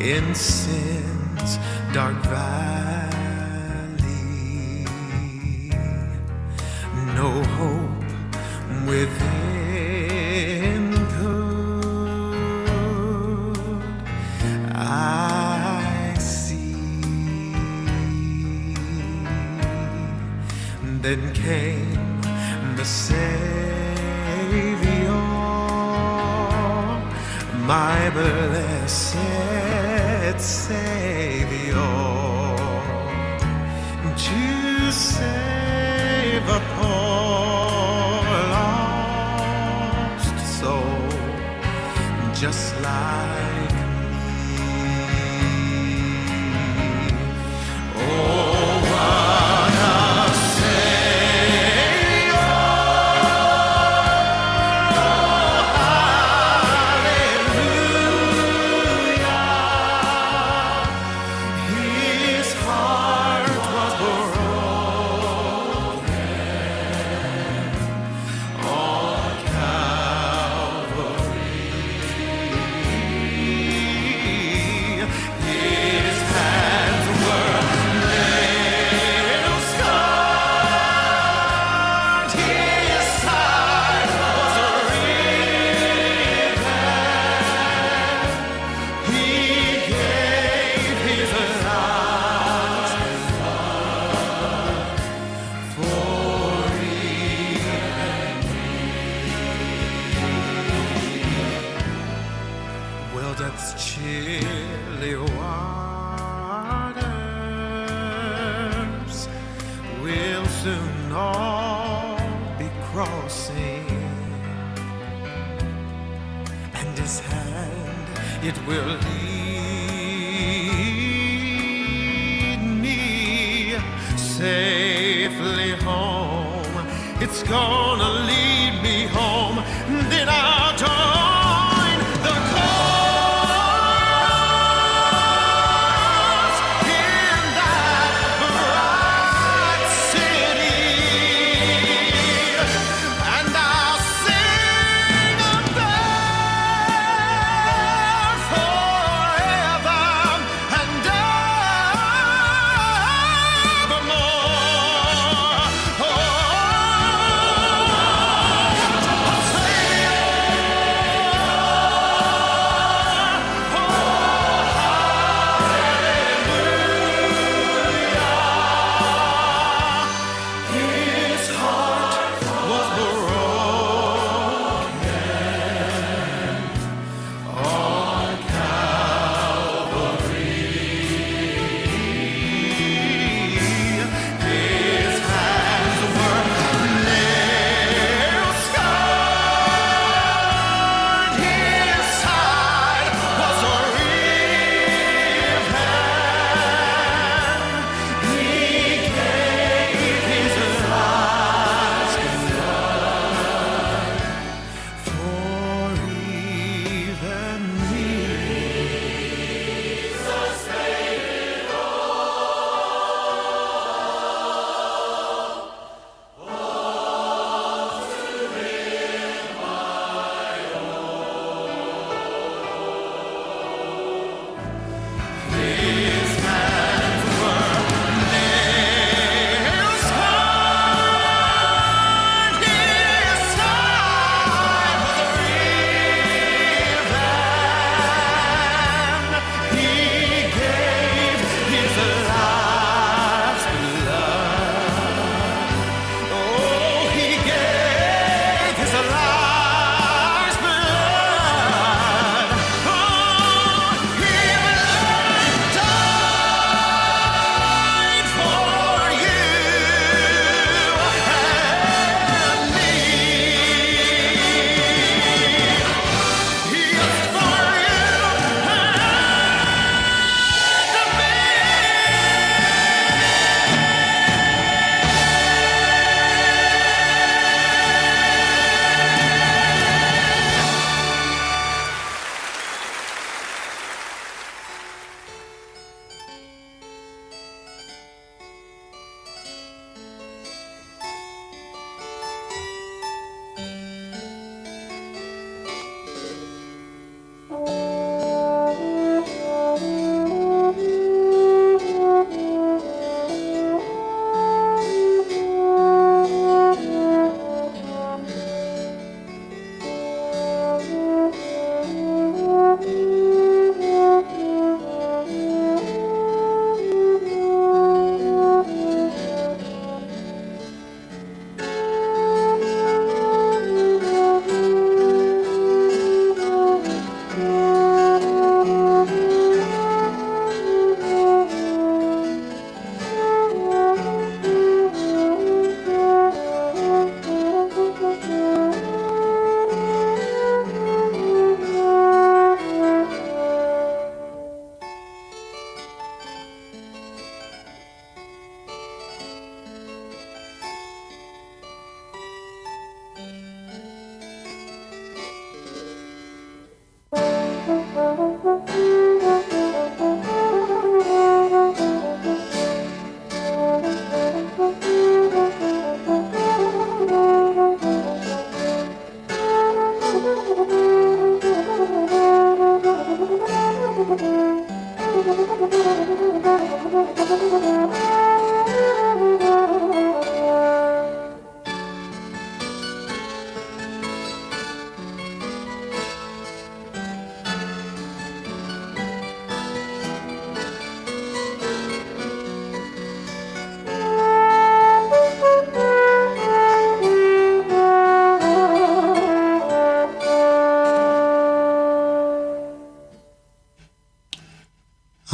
in sin's dark valley. No hope within could I see. Then came the Savior, my blessed Savior, to save a poor lost soul just like me. Oh, what a Savior! His heart was broken on Calvary. His hands were nail scarred. His side was riven. He gave his last blood for even me. Well, death's chilly waters will soon all be crossing, and his hand it will lead me safely home. It's gonna lead me home. Then I'll join the chorus in that bright city, and I'll sing up there forever and evermore. Oh,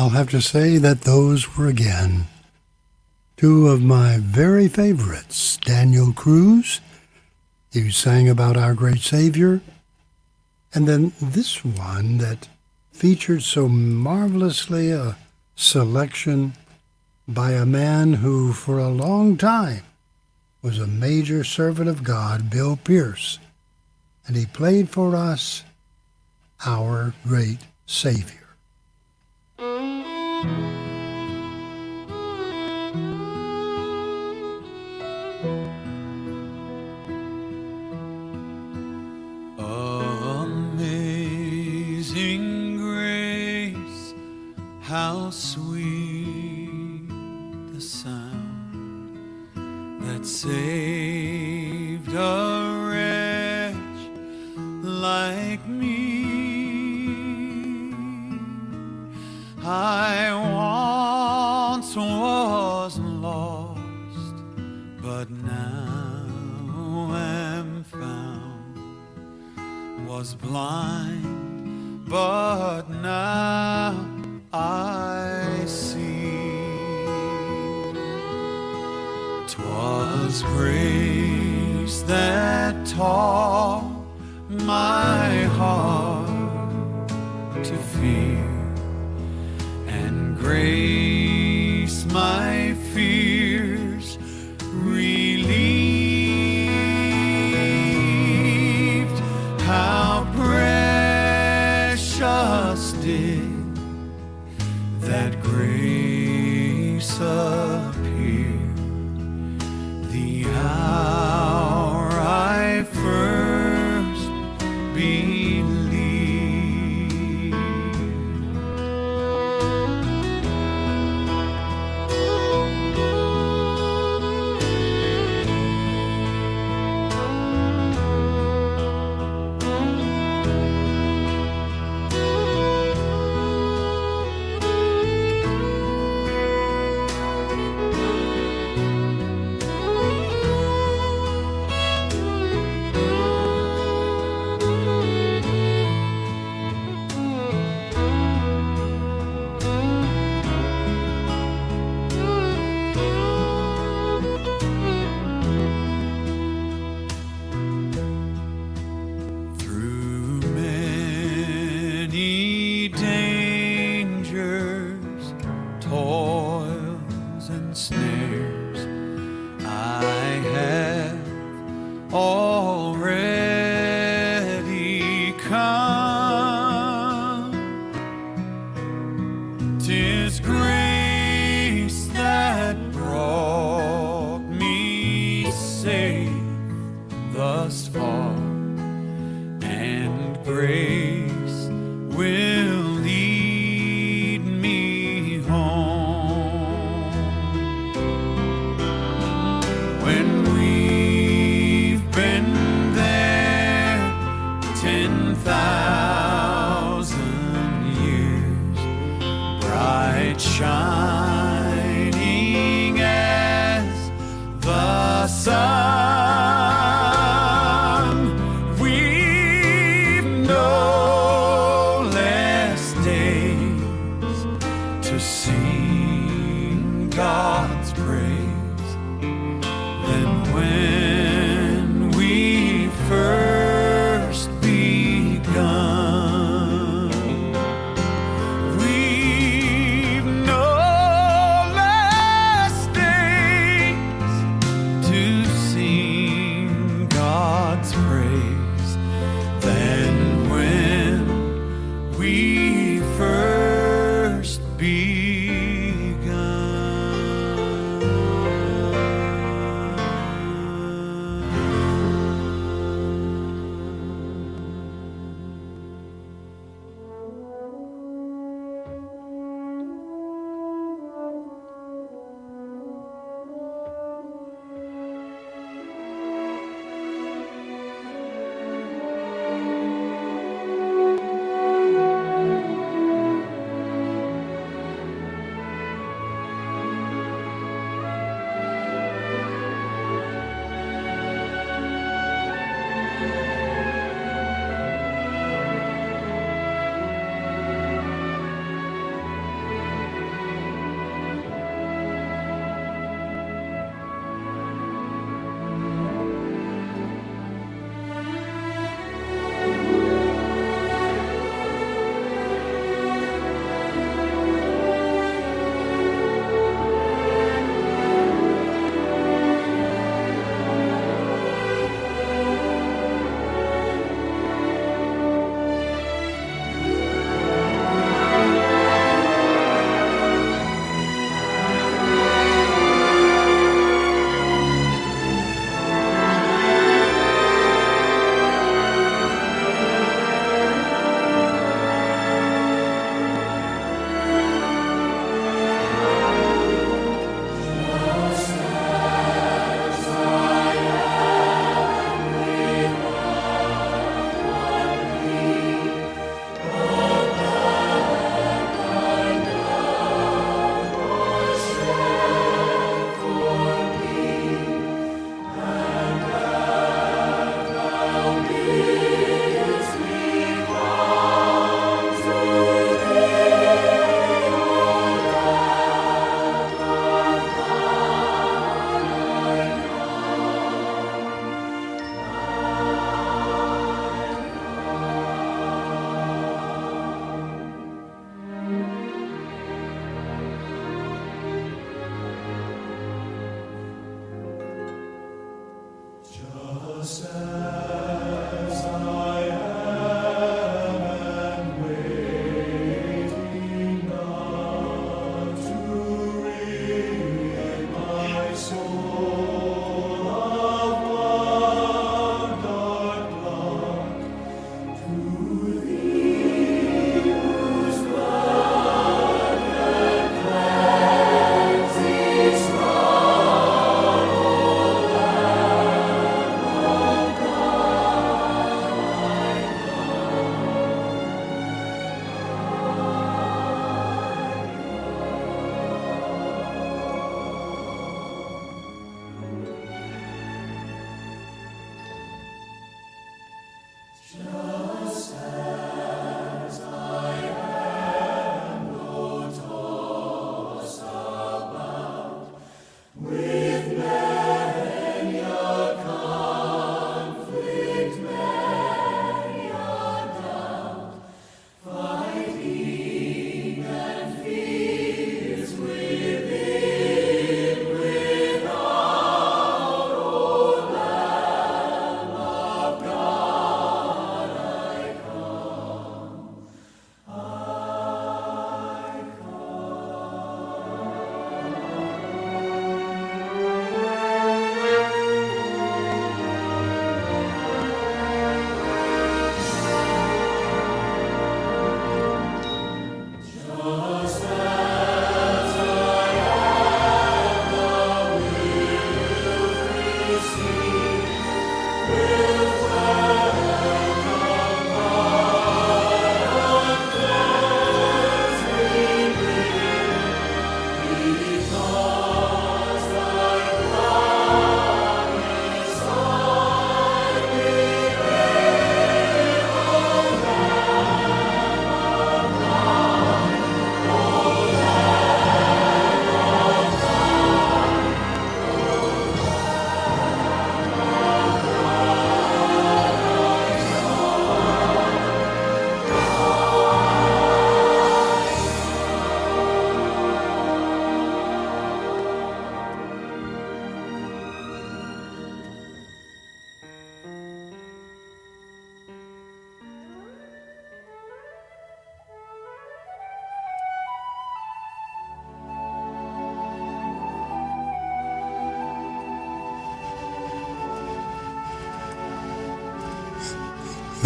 I'll have to say that those were again two of my very favorites. Daniel Cruz, who sang about our great Savior, and then this one that featured so marvelously a selection by a man who for a long time was a major servant of God, Bill Pierce, and he played for us our great Savior. Amazing grace, how sweet the sound that saved a wretch like me. I once was lost, but now am found, was blind, but now I see. 'Twas grace that taught my heart to fear, and grace my fears relieved. How precious did that grace appear the hour I first believed. Through many dangers, toils and snares, I have already come. 'Tis grace that brought me safe thus far, and grace will lead me home. When we've been there 10,000 years, bright shining as the sun, we've no less days to sing God's praise than when we first begun. We've no less days to sing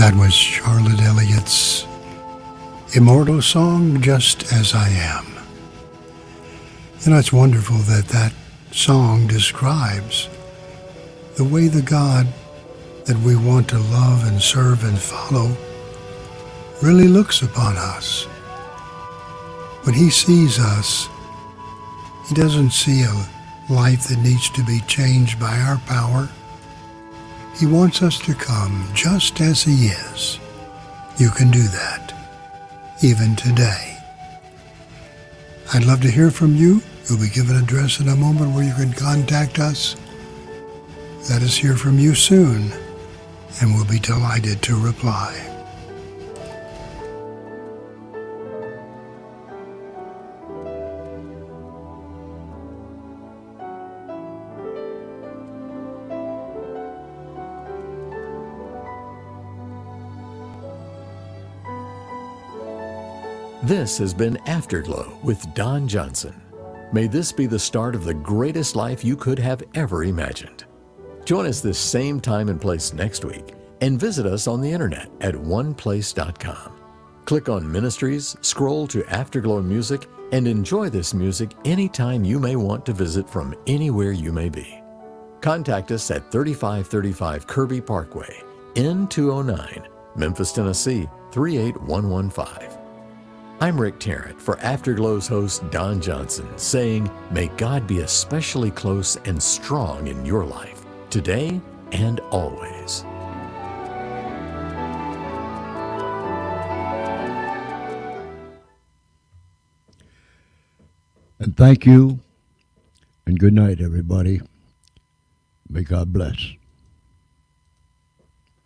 That was Charlotte Elliott's immortal song, Just As I Am. You know, it's wonderful that that song describes the way the God that we want to love and serve and follow really looks upon us. When he sees us, he doesn't see a life that needs to be changed by our power. He wants us to come just as he is. You can do that, even today. I'd love to hear from you. You'll be given an address in a moment where you can contact us. Let us hear from you soon, and we'll be delighted to reply. This has been Afterglow with Don Johnson. May this be the start of the greatest life you could have ever imagined. Join us this same time and place next week, and visit us on the internet at oneplace.com. Click on Ministries, scroll to Afterglow Music, and enjoy this music anytime you may want to visit from anywhere you may be. Contact us at 3535 Kirby Parkway, N209, Memphis, Tennessee 38115. I'm Rick Tarrant for Afterglow's host Don Johnson, saying, may God be especially close and strong in your life, today and always. And thank you, and good night, everybody. May God bless.